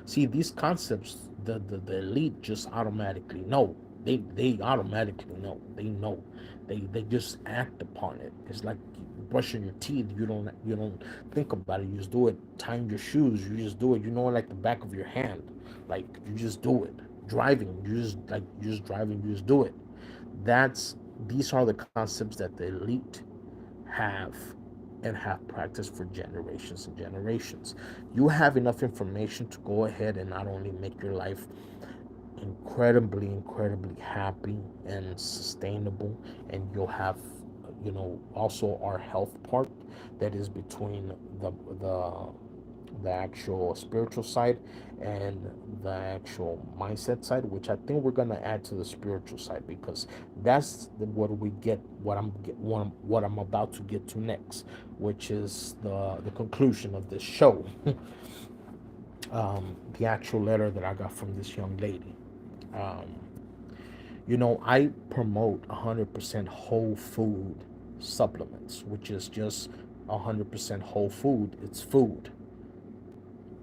A: See, these concepts, the elite just automatically know. They automatically know. They know. They just act upon it. It's like brushing your teeth. You don't think about it. You just do it. Tying your shoes. You just do it. You know, like the back of your hand. Like you just do it. Driving. You just driving. You just do it. That's These are the concepts that the elite have and have practiced for generations and generations. You have enough information to go ahead and not only make your life incredibly happy and sustainable, and you'll have, also our health part that is between the the actual spiritual side and the actual mindset side, which I think we're gonna add to the spiritual side, because that's what we get. What I'm about to get to next, which is the conclusion of this show. The actual letter that I got from this young lady. Um, I promote 100% whole food supplements, which is just 100% whole food. It's food.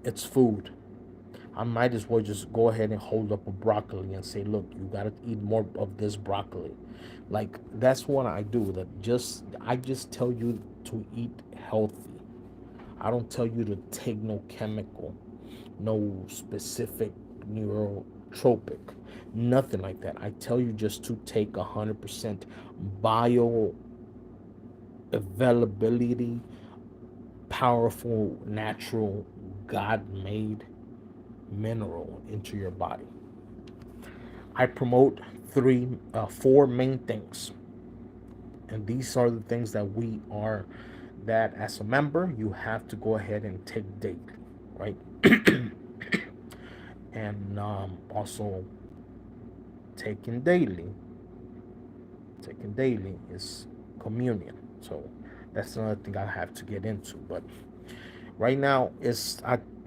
A: It's food. I might as well just go ahead and hold up a broccoli and say, look, you gotta eat more of this broccoli. Like that's what I do. I just tell you to eat healthy. I don't tell you to take no chemical, no specific neurotropic, nothing like that. I tell you just to take 100% bio availability, powerful, natural, God made mineral into your body. I promote four main things, and these are the things that as a member you have to go ahead and take daily, right? And also taking daily, taking daily is communion. So that's another thing I have to get into. But right now, it's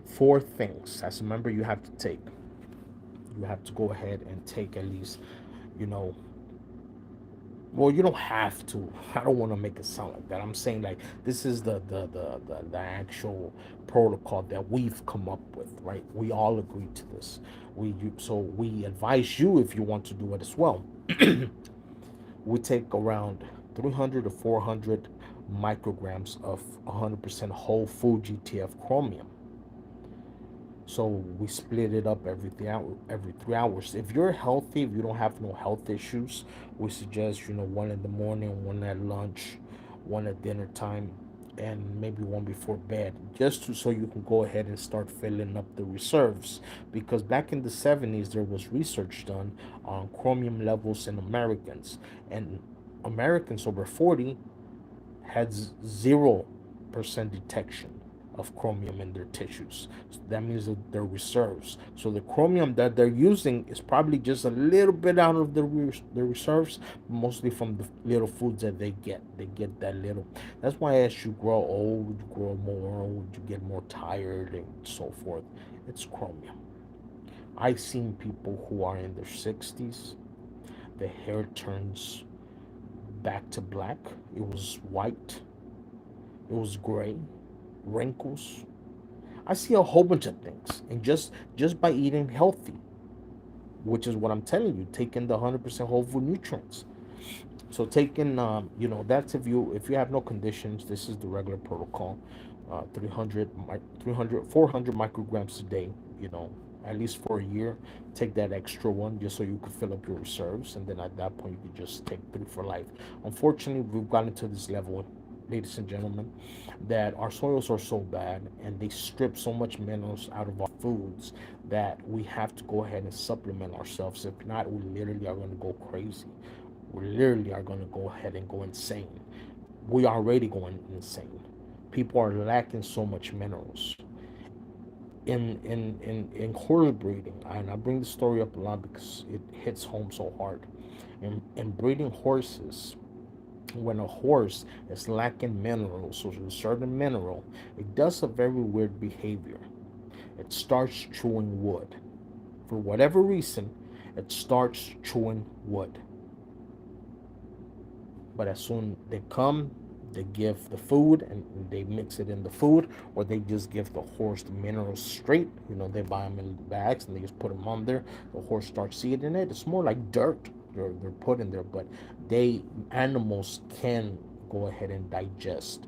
A: four things as a member you have to take. You have to go ahead and take at least, you know, Well, you don't have to. I don't want to make it sound like that. I'm saying like this is the actual protocol that we've come up with, right? We all agree to this. So we advise you if you want to do it as well. We take around 300 to 400 micrograms of 100% whole food GTF chromium. So we split it up every 3 hours. If you're healthy, if you don't have no health issues, we suggest one in the morning, one at lunch, one at dinner time, and maybe one before bed, just so you can go ahead and start filling up the reserves. Because back in the 70s, there was research done on chromium levels in Americans, and Americans over 40 had 0% detection of chromium in their tissues. So that means that they're reserves. So the chromium that they're using is probably just a little bit out of their reserves, mostly from the little foods that they get. They get that little. That's why as you grow old, you grow more old, you get more tired and so forth. It's chromium. I've seen people who are in their 60s, the hair turns back to black. It was white. It was gray, wrinkles. I see a whole bunch of things, and just by eating healthy, which is what I'm telling you, taking the 100% whole food nutrients. So taking, that's if you have no conditions. This is the regular protocol, 300, 400 micrograms a day. At least for a year. Take that extra one just so you can fill up your reserves, and then at that point you can just take three for life. Unfortunately, we've gotten to this level, ladies and gentlemen, that our soils are so bad and they strip so much minerals out of our foods that we have to go ahead and supplement ourselves. If not, we literally are going to go crazy. We literally are going to go ahead and go insane. We are already going insane. People are lacking so much minerals in horse breeding. And I bring the story up a lot because it hits home so hard. In breeding horses, when a horse is lacking minerals or a certain mineral, it does a very weird behavior. It starts chewing wood. For whatever reason, it starts chewing wood. But as soon they come, they give the food and they mix it in the food, or they just give the horse the minerals straight. They buy them in bags and they just put them on there. The horse starts eating it. It's more like dirt they're put in there, but animals can go ahead and digest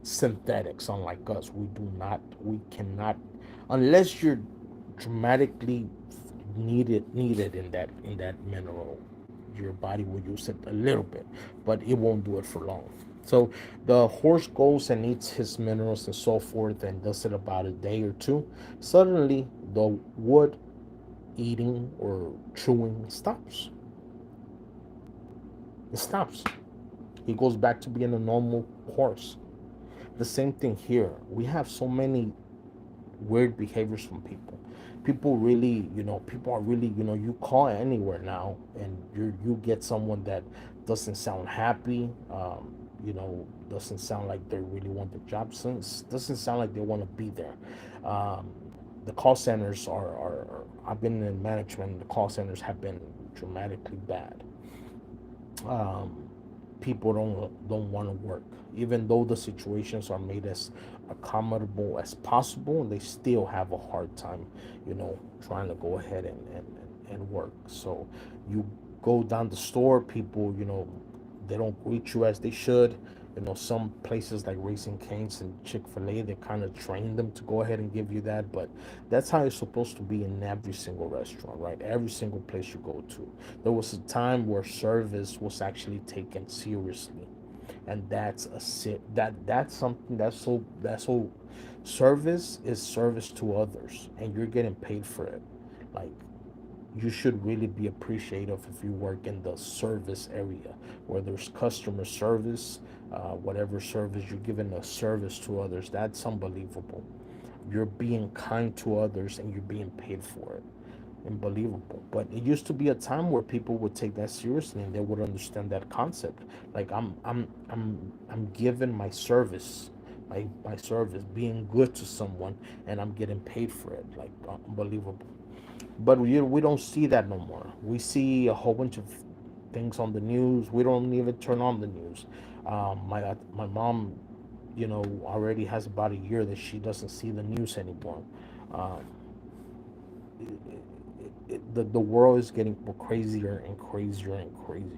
A: synthetics, unlike us. We cannot, unless you're dramatically needed in that mineral. Your body will use it a little bit, but it won't do it for long. So the horse goes and eats his minerals and so forth and does it about a day or two. Suddenly the wood eating or chewing stops. It stops. He goes back to being a normal horse. The same thing here. We have so many weird behaviors from people. People are really, you call anywhere now and you get someone that doesn't sound happy, doesn't sound like they really want the job, doesn't sound like they want to be there. The call centers I've been in management. The call centers have been dramatically bad. um, People don't want to work, even though the situations are made as accommodable as possible, and they still have a hard time, trying to go ahead and work. So you go down the store, people, they don't greet you as they should. Some places like Raising Cane's and Chick-fil-A, they kind of train them to go ahead and give you that, but that's how it's supposed to be in every single restaurant, right? Every single place you go to. There was a time where service was actually taken seriously, and that's something that's so service is service to others, and you're getting paid for it. Like, you should really be appreciative if you work in the service area, whether it's customer service, whatever service you're giving a service to others. That's unbelievable. You're being kind to others and you're being paid for it. Unbelievable. But it used to be a time where people would take that seriously and they would understand that concept. Like, I'm giving my service, my service, being good to someone, and I'm getting paid for it. Like, unbelievable. But we don't see that no more. We see a whole bunch of things on the news. We don't even turn on the news. My mom, already has about a year that she doesn't see the news anymore. Um, the world is getting crazier and crazier and crazier.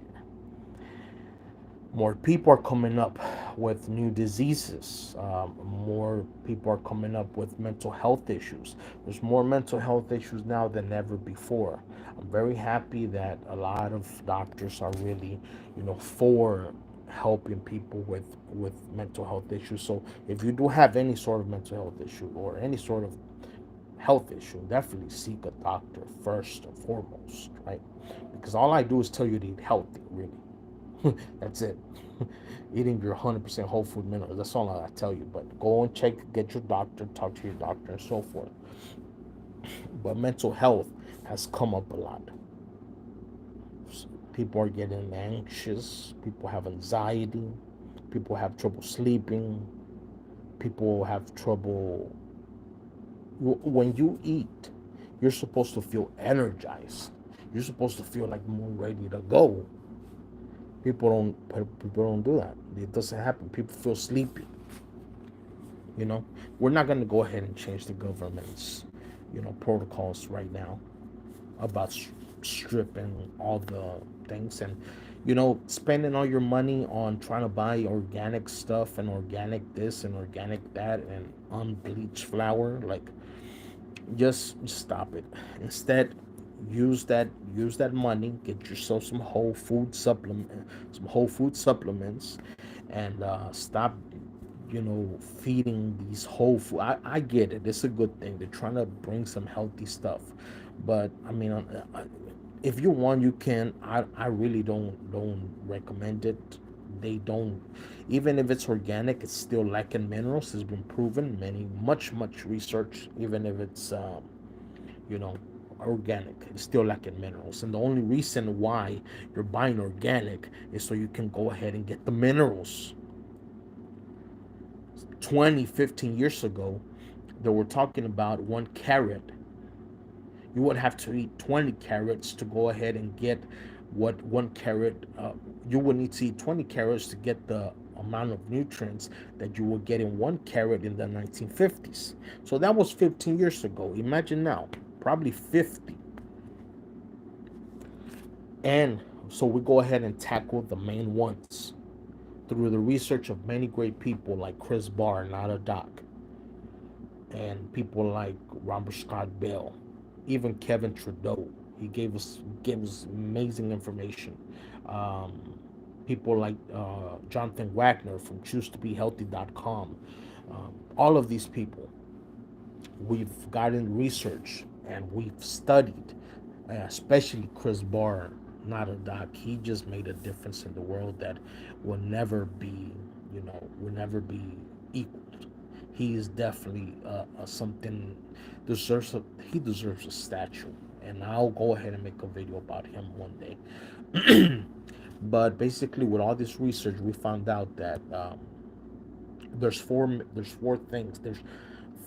A: More people are coming up with new diseases. More people are coming up with mental health issues. There's more mental health issues now than ever before. I'm very happy that a lot of doctors are really, for helping people with mental health issues. So if you do have any sort of mental health issue or any sort of health issue, definitely seek a doctor first and foremost, right? Because all I do is tell you to eat healthy, really. That's it. Eating your 100% whole food minerals. That's all I tell you. But go and check, get your doctor, talk to your doctor, and so forth. But mental health has come up a lot. People are getting anxious. People have anxiety. People have trouble sleeping. People have trouble. When you eat, you're supposed to feel energized. You're supposed to feel like more ready to go. People don't do that. It doesn't happen. People feel sleepy. We're not going to go ahead and change the government's protocols right now about stripping all the things, and spending all your money on trying to buy organic stuff and organic this and organic that and unbleached flour. Like, just stop it. Instead, use that money, get yourself some whole food supplements, and stop feeding these whole food. I get it, it's a good thing, they're trying to bring some healthy stuff, but I mean, if you want, you can. I really don't recommend it. They don't. Even if it's organic, it's still lacking minerals. It's been proven, much research. Even if it's you know organic, it's still lacking minerals, and the only reason why you're buying organic is so you can go ahead and get the minerals. 20, 15 years ago, they were talking about 1 carrot. You would have to eat 20 carrots to go ahead and get what 1 carrot. You would need to eat 20 carrots to get the amount of nutrients that you would get in 1 carrot in the 1950s. So that was 15 years ago. Imagine now, probably 50. And so we go ahead and tackle the main ones through the research of many great people like Chris Barr, not a doc, and people like Robert Scott Bell, even Kevin Trudeau. He gave us amazing information. Um, People like Jonathan Wagner from ChooseToBeHealthy.com. All of these people, we've gotten research and we've studied, especially Chris Barr, not a doc. He just made a difference in the world that will never be, will never be equaled. He is definitely something deserves. He deserves a statue, and I'll go ahead and make a video about him one day. But basically, with all this research, we found out that there's four things. There's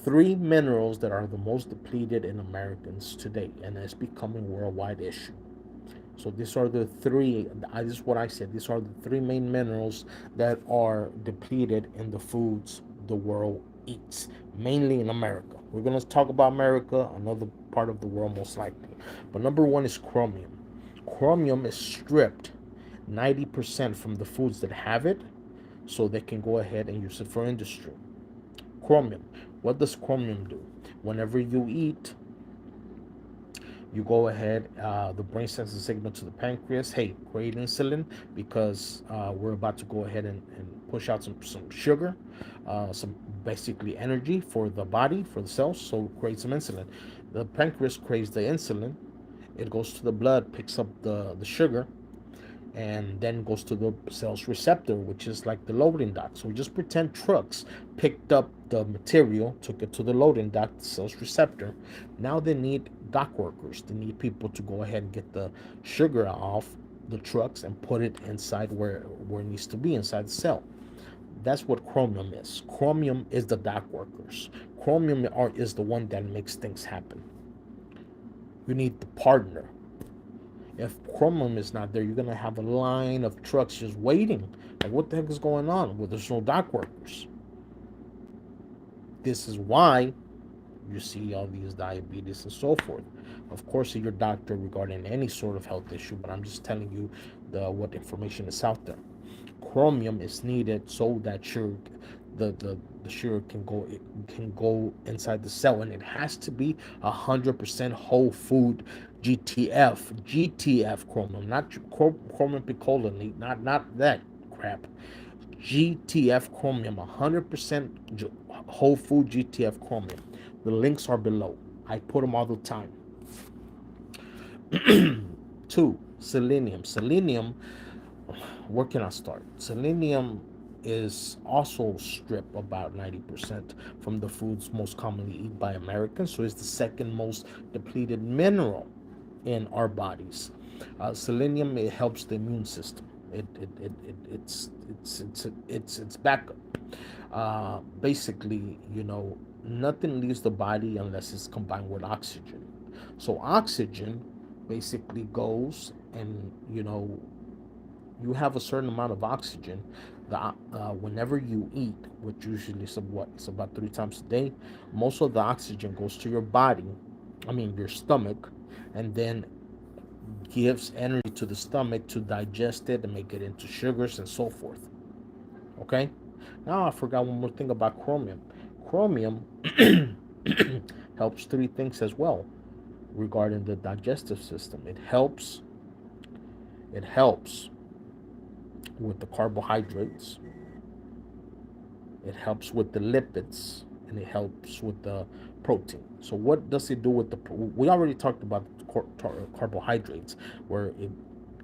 A: three minerals that are the most depleted in Americans today, and it's becoming a worldwide issue. So these are the three. This is what I said. These are the three main minerals that are depleted in the foods the world eats, mainly in America. We're gonna talk about America, another part of the world most likely. But number one is chromium. Chromium is stripped 90% from the foods that have it, so they can go ahead and use it for industry. Chromium. What does chromium do? Whenever you eat, you go ahead, the brain sends a signal to the pancreas, hey, create insulin, because we're about to go ahead and push out some sugar, some basically energy for the body, for the cells, so create some insulin. The pancreas creates the insulin, it goes to the blood, picks up the sugar, and then goes to the cell's receptor, which is like the loading dock. So just pretend trucks picked up the material, took it to the loading dock, the cell's receptor. Now they need dock workers. They need people to go ahead and get the sugar off the trucks and put it inside where it needs to be, inside the cell. That's what chromium is. Chromium is the dock workers. Chromium is the one that makes things happen. You need the partner. If chromium is not there, you're gonna have a line of trucks just waiting. Like, what the heck is going on? Well, there's no dock workers. This is why you see all these diabetes and so forth. Of course, see your doctor regarding any sort of health issue, but I'm just telling you what information is out there. Chromium is needed so that the sugar can go inside the cell, and it has to be 100% whole food GTF chromium, not chromium picolinate, not that crap. GTF chromium, 100% whole food GTF chromium. The links are below. I put them all the time. 2, selenium. Selenium, where can I start? Selenium is also stripped about 90% from the foods most commonly eaten by Americans, so it's the second most depleted mineral in our bodies. Selenium, it helps the immune system. It's backup. Basically, nothing leaves the body unless it's combined with oxygen. So oxygen basically goes, and you have a certain amount of oxygen that whenever you eat, which usually is it's about 3 times a day, most of the oxygen goes to your body, your stomach, and then gives energy to the stomach to digest it and make it into sugars and so forth. Okay? Now I forgot one more thing about chromium. Chromium helps 3 things as well regarding the digestive system. It helps with the carbohydrates, it helps with the lipids, and it helps with the protein. So what does it do with we already talked about carbohydrates, where the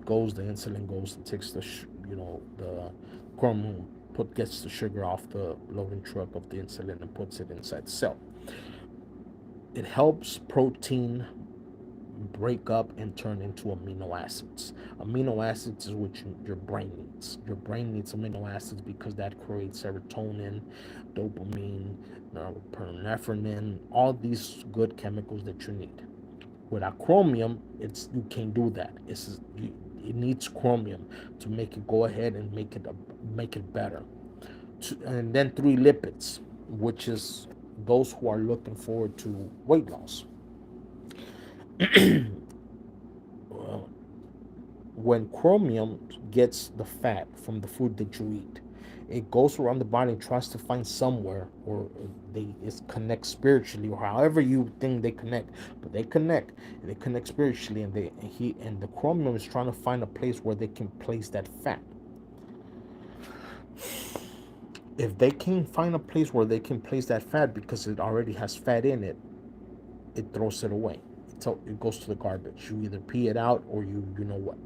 A: insulin goes and takes the chromium, gets the sugar off the loading truck of the insulin and puts it inside the cell. It helps protein break up and turn into amino acids. Amino acids is what your brain needs. Your brain needs amino acids because that creates serotonin, dopamine, norepinephrine, all these good chemicals that you need. Without chromium, you can't do that. It needs chromium to make it go ahead and make it better. And then 3, lipids, which is those who are looking forward to weight loss. When chromium gets the fat from the food that you eat, it goes around the body and tries to find somewhere, or it connects spiritually, or however you think they connect, but they connect spiritually, and the chromium is trying to find a place where they can place that fat. If they can't find a place where they can place that fat because it already has fat in it, it throws it away. It goes to the garbage. You either pee it out, or you know what.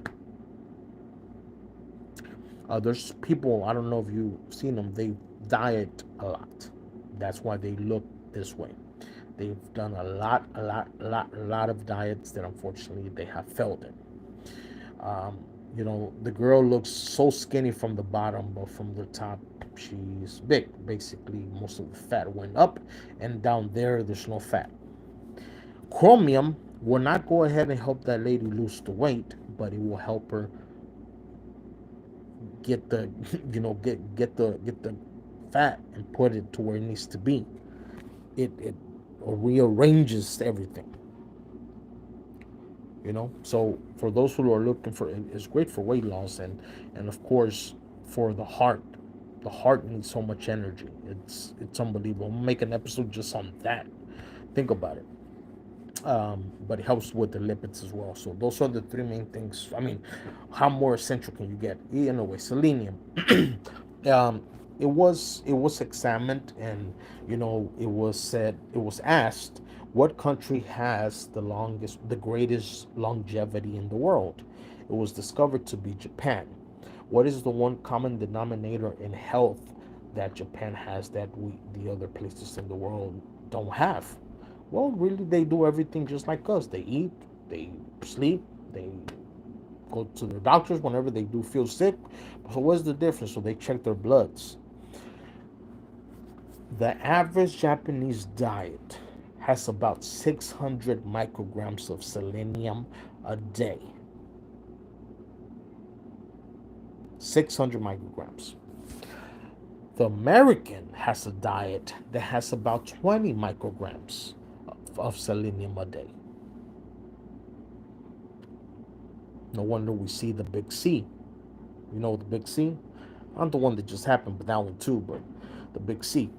A: There's people, I don't know if you've seen them, they diet a lot. That's why they look this way. They've done a lot of diets that unfortunately they have failed in. The girl looks so skinny from the bottom, but from the top, she's big. Basically, most of the fat went up, and down there's no fat. Chromium will not go ahead and help that lady lose the weight, but it will help her get the get the fat and put it to where it needs to be. It rearranges everything. So for those who are looking for it, it's great for weight loss, and of course for the heart. The heart needs so much energy. It's unbelievable. I'm gonna make an episode just on that. Think about it. But it helps with the lipids as well. So those are the 3 main things. How more essential can you get? Anyway, selenium. It was examined, and it was asked, what country has the greatest longevity in the world? It was discovered to be Japan. What is the one common denominator in health that Japan has that the other places in the world don't have? Well, really, they do everything just like us. They eat, they sleep, they go to their doctors whenever they do feel sick. So what's the difference? So they check their bloods. The average Japanese diet has about 600 micrograms of selenium a day. 600 micrograms. The American has a diet that has about 20 micrograms of selenium a day. No wonder we see the big C. You know the big C? Not the one that just happened, but that one too, but the big C.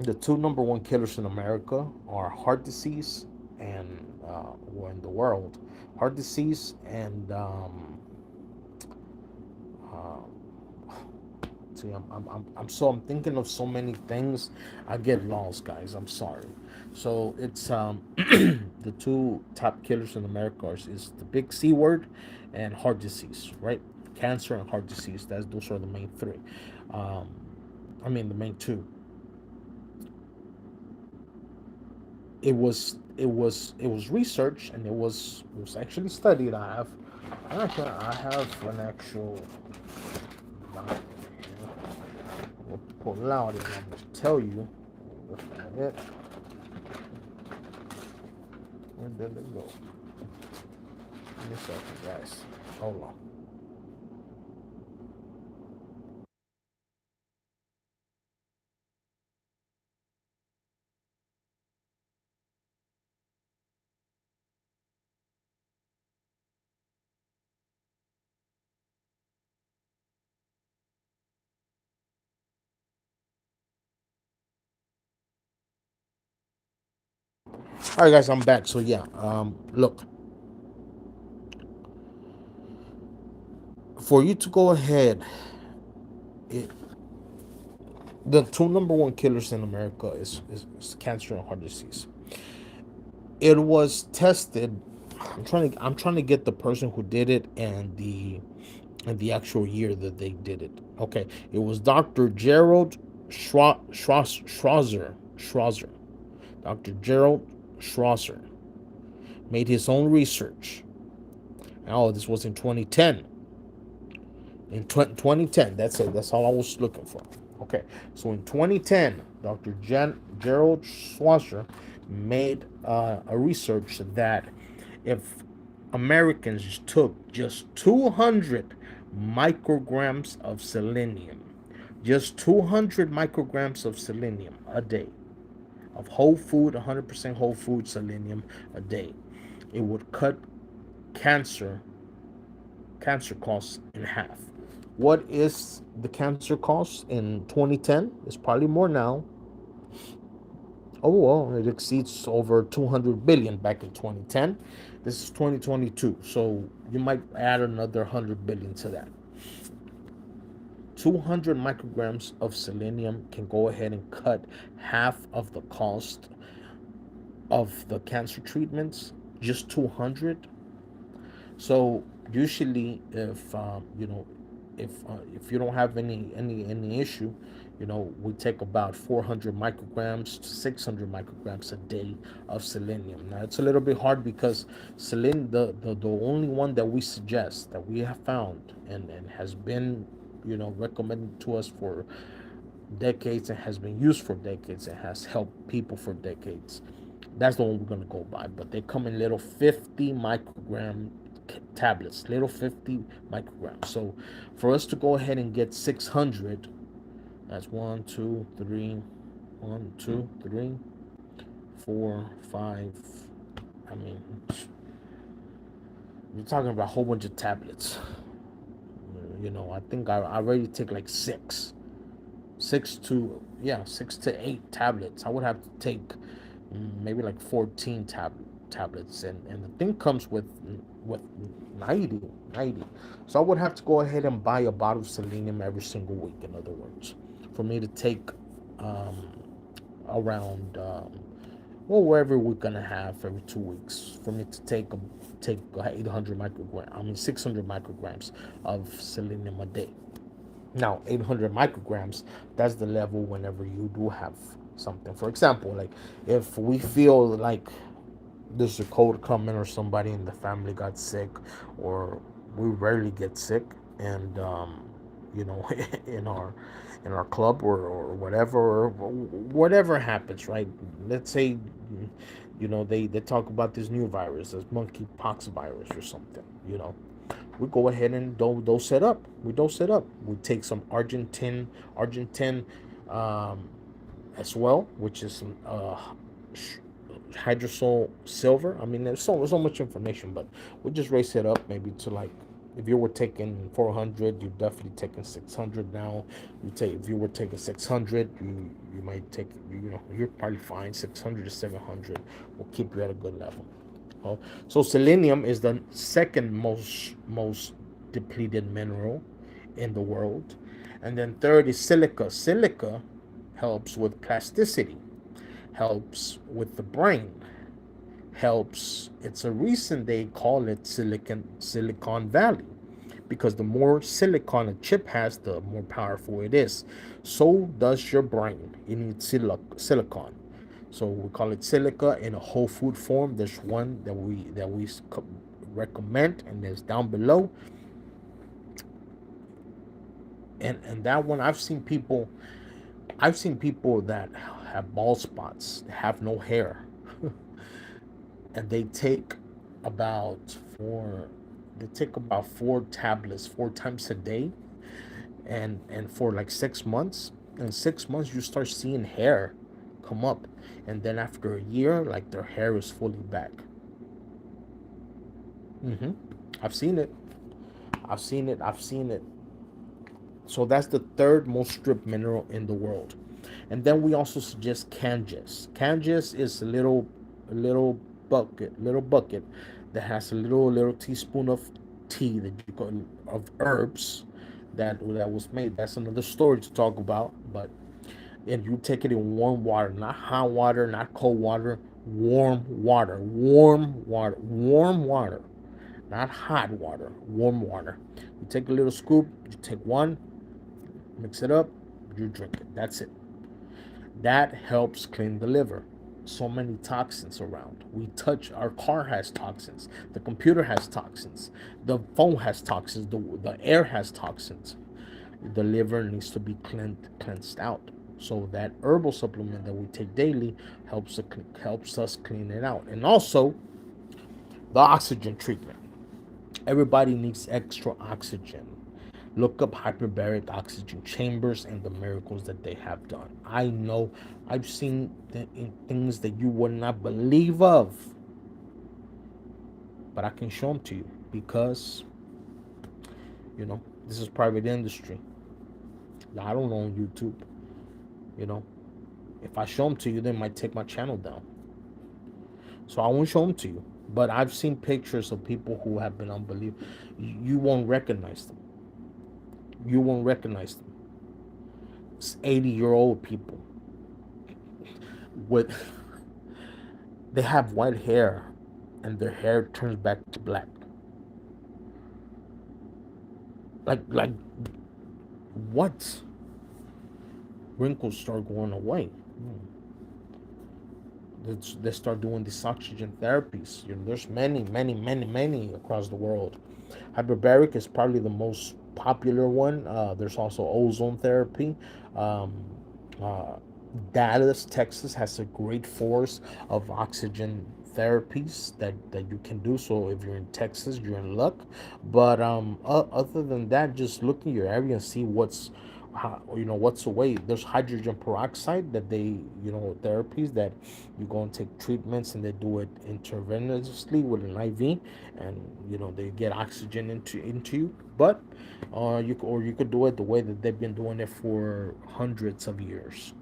A: The two number one killers in America are heart disease and, or in the world, heart disease and, uh, see, I'm thinking of so many things. I get lost, guys. I'm sorry. So it's the two top killers in America is the big C word and heart disease, right? Cancer and heart disease. Those are the main three. Um, the main two. It was researched, and it was actually studied. I have an actual. We'll pull it out and I'm going to tell you. It. Where did it go? Give me a second, guys. Hold on. All right, guys, I'm back. So yeah, look, for you to go ahead, it, the two number one killers in America is cancer and heart disease. It was tested. I'm trying to get the person who did it and the actual year that they did it. Okay, it was Dr. Gerald Schrauzer. Dr. Gerald Schrauzer made his own research. Oh, this was in 2010. In 2010, that's it. That's all I was looking for. Okay, so in 2010, Dr. Gerald Schrauzer made a research that if Americans took just 200 micrograms of selenium, just 200 micrograms of selenium a day, of whole food, 100% whole food selenium a day, it would cut cancer costs in half. What is the cancer cost in 2010? It's probably more now. Oh, well, it exceeds over 200 billion back in 2010. This is 2022, so you might add another 100 billion to that. 200 micrograms of selenium can go ahead and cut half of the cost of the cancer treatments. Just 200. So usually, if you don't have any issue, we take about 400 micrograms to 600 micrograms a day of selenium. Now it's a little bit hard because selenium, the only one that we suggest, that we have found and has been recommended to us for decades and has been used for decades and has helped people for decades, that's the one we're going to go by. But they come in little 50 microgram tablets, little 50 micrograms. So for us to go ahead and get 600, that's 1 2 3 1 2 3 4 5. I mean, you're talking about a whole bunch of tablets. I think I already take like six to eight tablets. I would have to take maybe like 14 tablets, and the thing comes with 90. So I would have to go ahead and buy a bottle of selenium every single week, in other words, for me to take around wherever we're gonna have every 2 weeks, for me to take 800 micrograms, 600 micrograms of selenium a day. Now, 800 micrograms, that's the level whenever you do have something. For example, like if we feel like there's a cold coming or somebody in the family got sick, or we rarely get sick, and in our club or whatever happens, right? Let's say they talk about this new virus, this monkeypox virus or something. we go ahead and dose it up. We dose it up. We take some Argentyn as well, which is some Hydrosol silver. I mean, there's so much information, but we just raise it up maybe to like, if you were taking 400, you're definitely taking 600 now. If you were taking 600, you might take, you're probably fine. 600 to 700 will keep you at a good level. Oh, so selenium is the second most depleted mineral in the world, and then third is silica. Silica helps with plasticity, helps with the brain, helps. It's a reason they call it Silicon Valley, because the more silicon a chip has, the more powerful it is. So does your brain. You need silicon. So we call it silica in a whole food form. There's one that we recommend, and there's down below. And that one, I've seen people that have bald spots, have no hair, and they take about four tablets 4 times a day, and for like 6 months. In 6 months, you start seeing hair come up, and then after a year, like, their hair is fully back. I've seen it. I've seen it. So that's the third most stripped mineral in the world. And then we also suggest CanGest. CanGest is a little bucket that has a little teaspoon of tea of herbs that was made. That's another story to talk about. But and you take it in warm water, not hot water, not cold water, warm water, not hot water, warm water. You take a little scoop, you take one, mix it up, you drink it. That's it. That helps clean the liver. So many toxins around. Our car has toxins. The computer has toxins. The phone has toxins. The air has toxins. The liver needs to be cleansed out. So that herbal supplement that we take daily helps us clean it out. And also, the oxygen treatment. Everybody needs extra oxygen. Look up hyperbaric oxygen chambers and the miracles that they have done. I know I've seen things that you would not believe of, but I can show them to you because, this is private industry. I don't own YouTube. If I show them to you, they might take my channel down. So I won't show them to you. But I've seen pictures of people who have been unbelievable. You won't recognize them. You won't recognize them. It's 80-year-old people they have white hair, and their hair turns back to black. Like what? Wrinkles start going away. They start doing these oxygen therapies. There's many across the world. Hyperbaric is probably the most popular one. There's also ozone therapy. Dallas, Texas has a great force of oxygen therapies that you can do. So if you're in Texas, you're in luck. But other than that, just look in your area and see what's away. There's hydrogen peroxide that therapies that you go and take treatments, and they do it intravenously with an IV, and they get oxygen into you. But you could do it the way that they've been doing it for hundreds of years.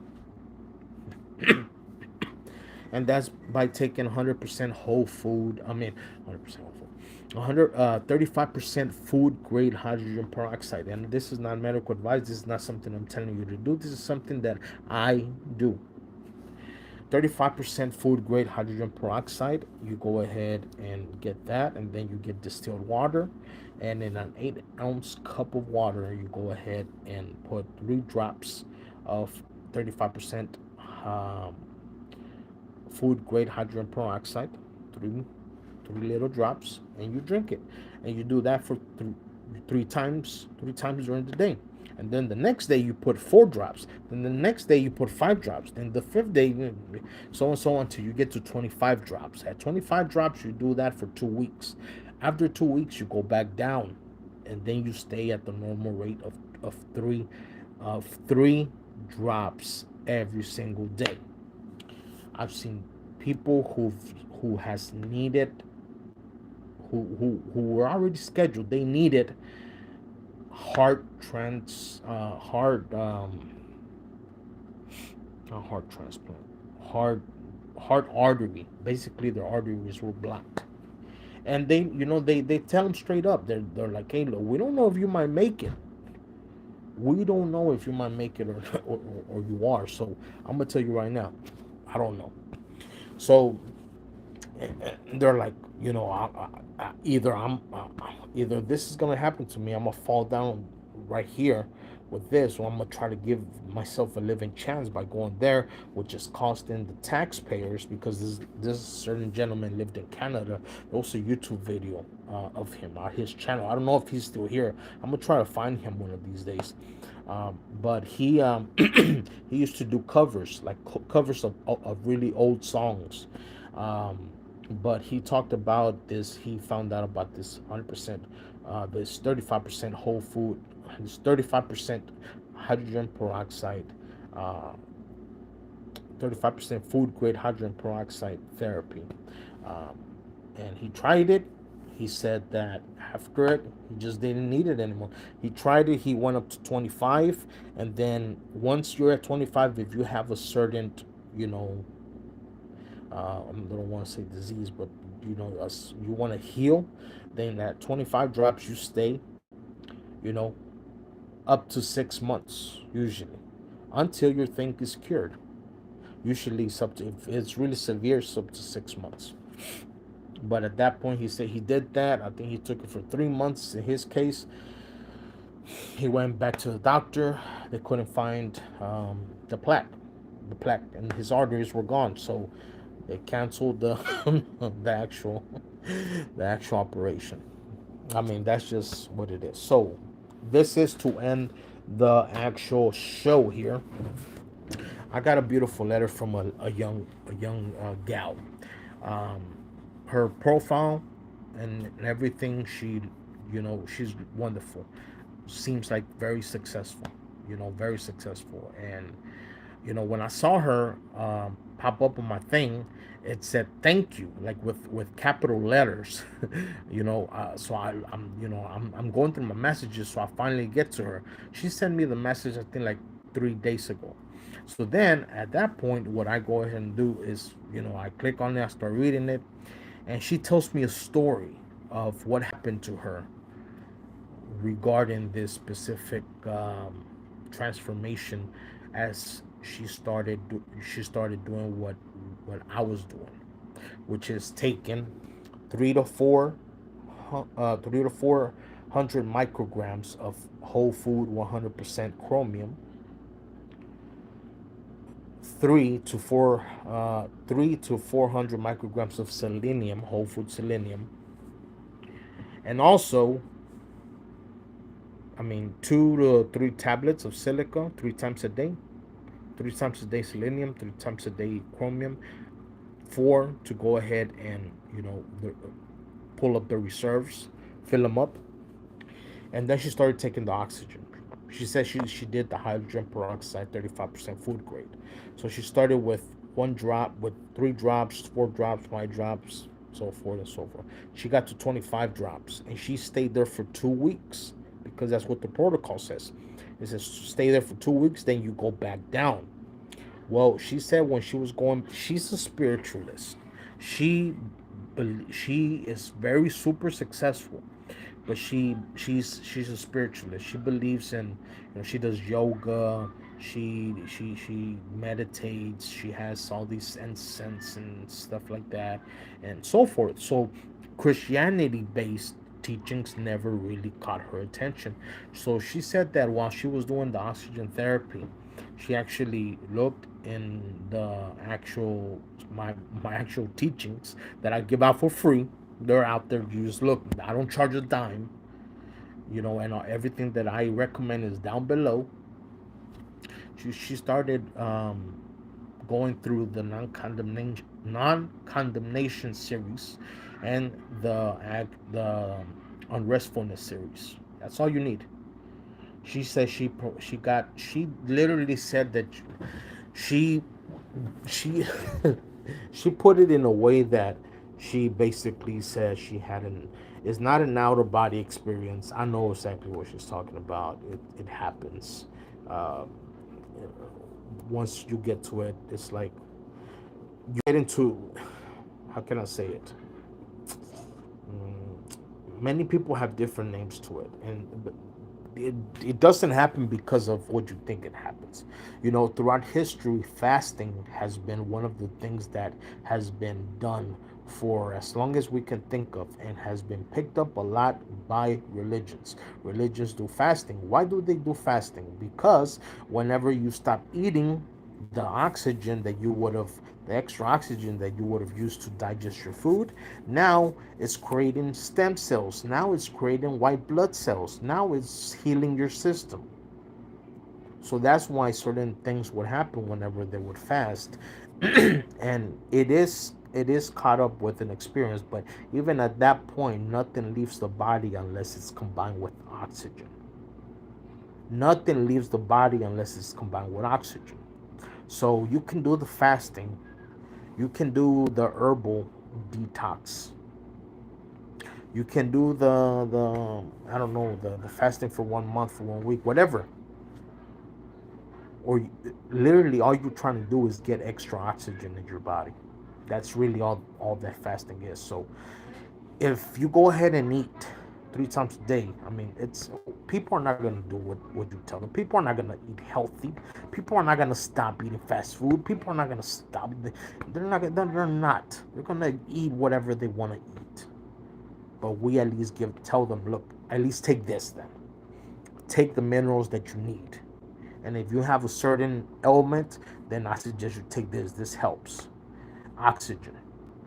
A: And that's by taking 100% whole food. 100% whole food. 35% food grade hydrogen peroxide. And this is not medical advice. This is not something I'm telling you to do. This is something that I do. 35% food grade hydrogen peroxide. You go ahead and get that, and then you get distilled water. And in an 8-ounce cup of water, you go ahead and put 3 drops of 35% food grade hydrogen peroxide, three little drops, and you drink it. And you do that for three times during the day. And then the next day you put 4 drops. Then the next day you put 5 drops. Then the 5th day, so on until you get to 25 drops. At 25 drops, you do that for 2 weeks. After 2 weeks, you go back down and then you stay at the normal rate of three drops every single day. I've seen people who has needed who were already scheduled. They needed heart not heart transplant, heart heart artery. Basically, their arteries were blocked, and they tell them straight up. They're like, hey, look, we don't know if you might make it. We don't know if you might make it or you are. So I'm gonna tell you right now, I don't know. So they're like, either this is gonna happen to me, I'm gonna fall down right here with this, or I'm gonna try to give myself a living chance by going there, which is costing the taxpayers, because this certain gentleman lived in Canada. There was a YouTube video of him on his channel. I don't know if he's still here. I'm gonna try to find him one of these days. But he he used to do covers, like covers of really old songs. Um, but he talked about this. He found out about this 100%, this 35% whole food, this 35% hydrogen peroxide, uh, 35% food grade hydrogen peroxide therapy. Um, and he tried it. He said that after it, he just didn't need it anymore. He tried it. He went up to 25, and then once you're at 25, if you have a certain, you know, I don't want to say disease, but you want to heal, then at 25 drops you stay, you know, up to 6 months usually, until your thing is cured. Usually, it's up to, if it's really severe, it's up to 6 months. But at that point, he said he did that. I think he took it for 3 months. In his case, he went back to the doctor. They couldn't find the plaque, and his arteries were gone. So they canceled the the actual operation. I mean, that's just what it is. So this is to end the actual show here. I got a beautiful letter from a young gal. Um, Her profile and everything, she's wonderful. Seems like very successful. Very successful. And when I saw her pop up on my thing, it said thank you, like with capital letters. So I'm going through my messages, so I finally get to her. She sent me the message, I think, like 3 days ago. So then at that point, what I go ahead and do is, I click on it, I start reading it, and she tells me a story of what happened to her regarding this specific transformation, as she started doing what I was doing, which is taking 3 to 400 micrograms of whole food 100% chromium, 3 to 400 micrograms of selenium, whole food selenium, and also, I mean, 2 to 3 tablets of silica 3 times a day. 3 times a day selenium, 3 times a day chromium. 4 to go ahead and pull up the reserves, fill them up, and then she started taking the oxygen. She said she did the hydrogen peroxide 35% food grade. So she started with 1 drop, with 3 drops, 4 drops, 5 drops, so forth and so forth. She got to 25 drops, and she stayed there for 2 weeks, because that's what the protocol says. It says stay there for 2 weeks, then you go back down. Well, she said when she was going, she's a spiritualist. She she is very super successful, but she's a spiritualist. She believes in, she does yoga. She meditates. She has all these incense and stuff like that, and so forth. So Christianity based teachings never really caught her attention. So she said that while she was doing the oxygen therapy, she actually looked in the actual my actual teachings that I give out for free. They're out there. You just look. I don't charge a dime. And everything that I recommend is down below. She started going through the non condemnation series, and the unrestfulness series. That's all you need. She said she literally said that she she she put it in a way that she basically says she had an it's not an out of body experience. I know exactly what she's talking about. It happens. Uh, Once you get to it, it's like you get into, how can I say it? Many people have different names to it, and it, it doesn't happen because of what you think it happens. You know, throughout history, fasting has been one of the things that has been done for as long as we can think of, and has been picked up a lot by religions do fasting. Why do they do fasting? Because whenever you stop eating, the oxygen that you would have the extra oxygen that you would have used to digest your food, now it's creating stem cells, now it's creating white blood cells, now it's healing your system. So that's why certain things would happen whenever they would fast. And it is caught up with an experience, but even at that point, nothing leaves the body unless it's combined with oxygen. Nothing leaves the body unless it's combined with oxygen. So you can do the fasting, you can do the herbal detox, you can do the I don't know, the fasting for 1 month, for 1 week, whatever. Or literally all you're trying to do is get extra oxygen in your body. That's really all that fasting is. So if you go ahead and eat 3 times a day, I mean, it's people are not gonna do what you tell them. People are not gonna eat healthy. People are not gonna stop eating fast food. People are not gonna stop. They're not. They're not. They're gonna eat whatever they want to eat. But we at least tell them, look, at least take this then. Take the minerals that you need. And if you have a certain ailment, then I suggest you take this. This helps. Oxygen,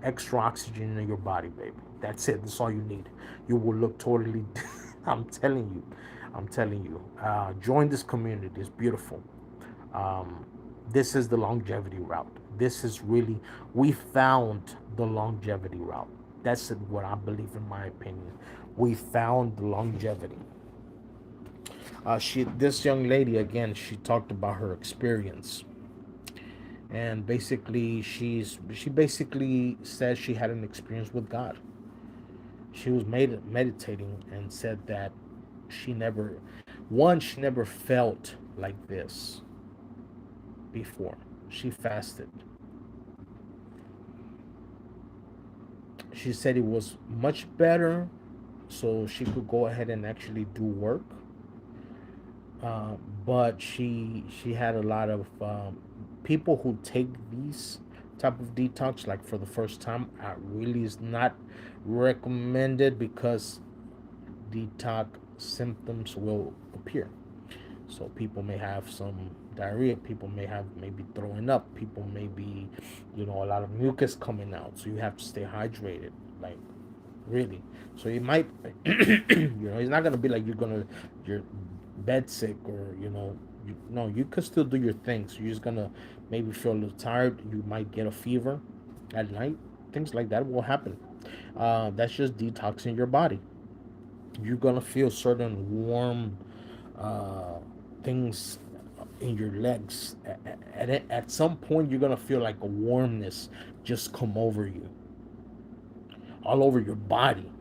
A: extra oxygen in your body, baby. That's it. That's all you need. You will look totally. I'm telling you. I'm telling you. Join this community. It's beautiful. Um, this is the longevity route. This is really, we found the longevity route. That's what I believe, in my opinion. We found the longevity. This young lady, again, she talked about her experience, and basically she basically said she had an experience with God. She was meditating and said that she never felt like this before. She fasted. She said it was much better, so she could go ahead and actually do work. Uh, but she had a lot of people who take these type of detox like for the first time. Really is not recommended because detox symptoms will appear. So people may have some diarrhea, people may have maybe throwing up, people may be, a lot of mucus coming out. So you have to stay hydrated, like really. So it might, it's not gonna be like you're bed sick, or no, you could still do your things. You're just gonna maybe feel a little tired. You might get a fever at night. Things like that will happen. That's just detoxing your body. You're gonna feel certain warm uh, things in your legs. At some point, you're gonna feel like a warmness just come over you, all over your body.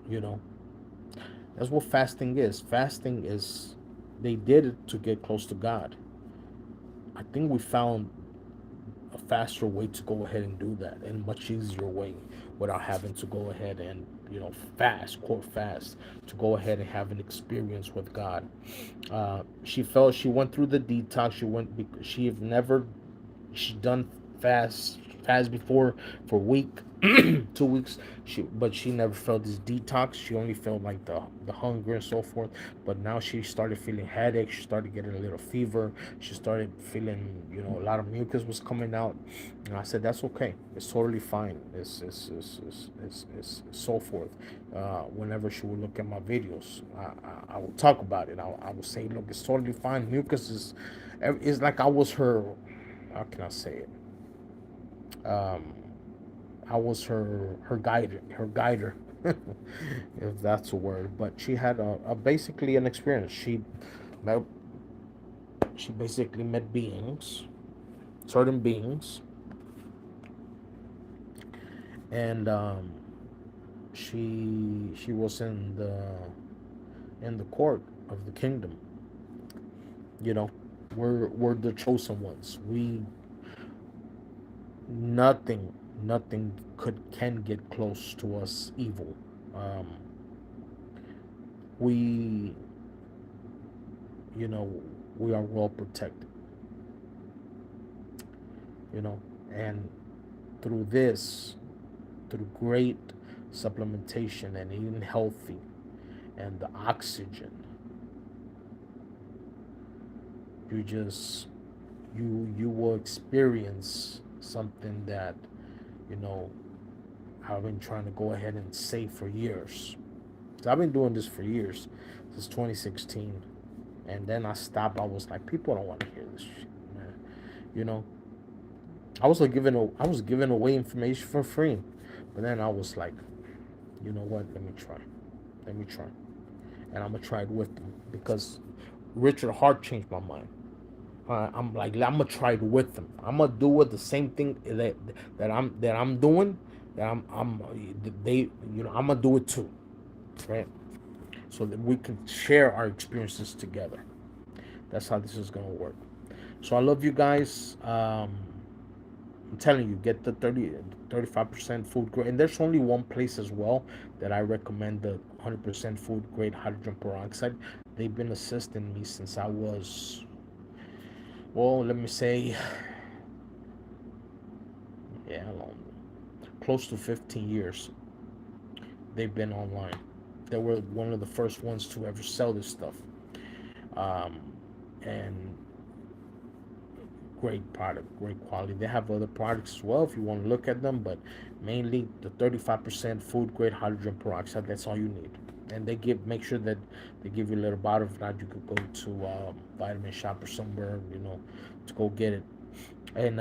A: You know, that's what fasting is. Fasting is, they did it to get close to God. I think we found a faster way to go ahead and do that, and much easier way, without having to go ahead and fast, quote fast, to go ahead and have an experience with God. She went through the detox. She have never she done fast before for a week, 2 weeks. But she never felt this detox. She only felt like the hunger and so forth. But now she started feeling headache. She started getting a little fever. She started feeling, a lot of mucus was coming out. And I said, that's okay. It's totally fine. It's so forth. Whenever she would look at my videos, I would talk about it. I would say, look, it's totally fine. Mucus is like I was her, how can I say it? I was her guider. if that's a word. But she had a basically an experience. Met, she basically met beings, certain beings, and she was in the court of the kingdom. You know, we're the chosen ones. We nothing nothing can get close to us evil. Um, we you know we are well protected. You know, and through this, through great supplementation and eating healthy and the oxygen, you just you will experience something that you know I've been trying to go ahead and say for years. So I've been doing this for years, since 2016, and then I stopped. I was like, people don't want to hear this shit, man. You know, I was giving away information for free, but then I was like, you know what? Let me try, and I'm gonna try it with them because Richard Hart changed my mind. I'm like, I'm gonna try it with them. I'm gonna do it the same thing that I'm doing. That I'm they you know I'm gonna do it too, right? So that we can share our experiences together. That's how this is gonna work. So I love you guys. I'm telling you, get the 35% food grade. And there's only one place as well that I recommend the 100% food grade hydrogen peroxide. They've been assisting me since I was, well, let me say, yeah, close to 15 years. They've been online. They were one of the first ones to ever sell this stuff. Um, and great product, great quality. They have other products as well if you want to look at them, but mainly the 35% food grade hydrogen peroxide. That's all you need. And they make sure that they give you a little bottle. If not, you could go to vitamin shop or somewhere, to go get it. And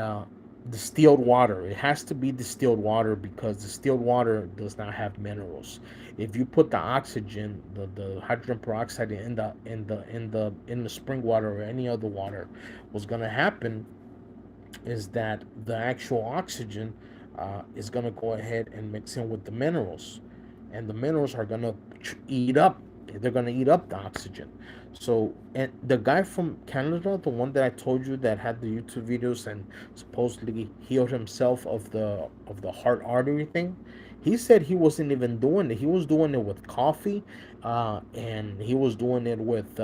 A: distilled water. It has to be distilled water because distilled water does not have minerals. If you put the oxygen, the hydrogen peroxide in the spring water or any other water, what's gonna happen is that the actual oxygen is gonna go ahead and mix in with the minerals, and the minerals are gonna eat up. They're gonna eat up the oxygen. So, and the guy from Canada, the one that I told you that had the YouTube videos and supposedly healed himself of the heart artery thing, he said he wasn't even doing it. He was doing it with coffee, and he was doing it with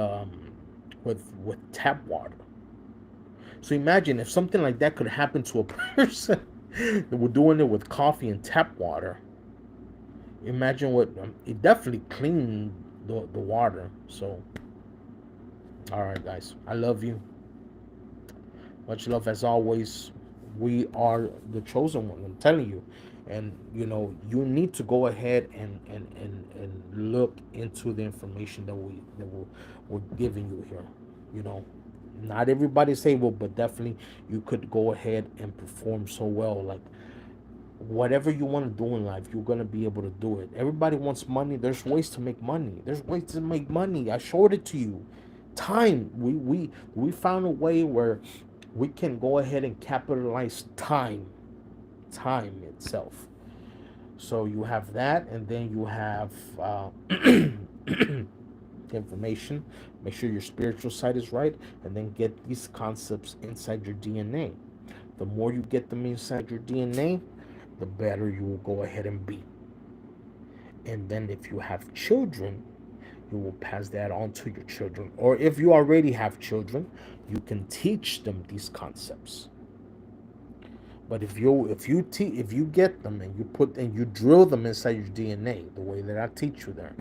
A: tap water. So imagine if something like that could happen to a person that were doing it with coffee and tap water. Imagine what it definitely cleaned the water. So, all right, guys, I love you. Much love as always. We are the chosen one. I'm telling you, and you need to go ahead and look into the information we're giving you here. You know, not everybody's able, but definitely you could go ahead and perform so well. Like whatever you want to do in life, you're gonna be able to do it. Everybody wants money. There's ways to make money. There's ways to make money. I showed it to you. Time. We found a way where we can go ahead and capitalize time itself. So you have that, and then you have information. Make sure your spiritual side is right, and then get these concepts inside your DNA. The more you get them inside your DNA, the better you will go ahead and be. And then if you have children, you will pass that on to your children. Or if you already have children, you can teach them these concepts. But if you get them and you drill them inside your DNA the way that I teach you there,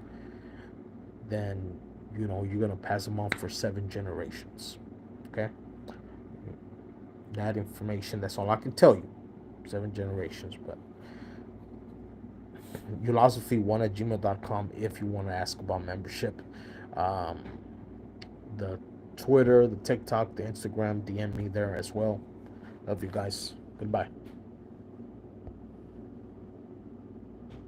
A: then you're gonna pass them on for 7 generations. Okay, that information. That's all I can tell you. 7 generations, but ulosophy1@gmail.com if you want to ask about membership. Um, the Twitter, the TikTok, the Instagram, DM me there as well. Love you guys. Goodbye.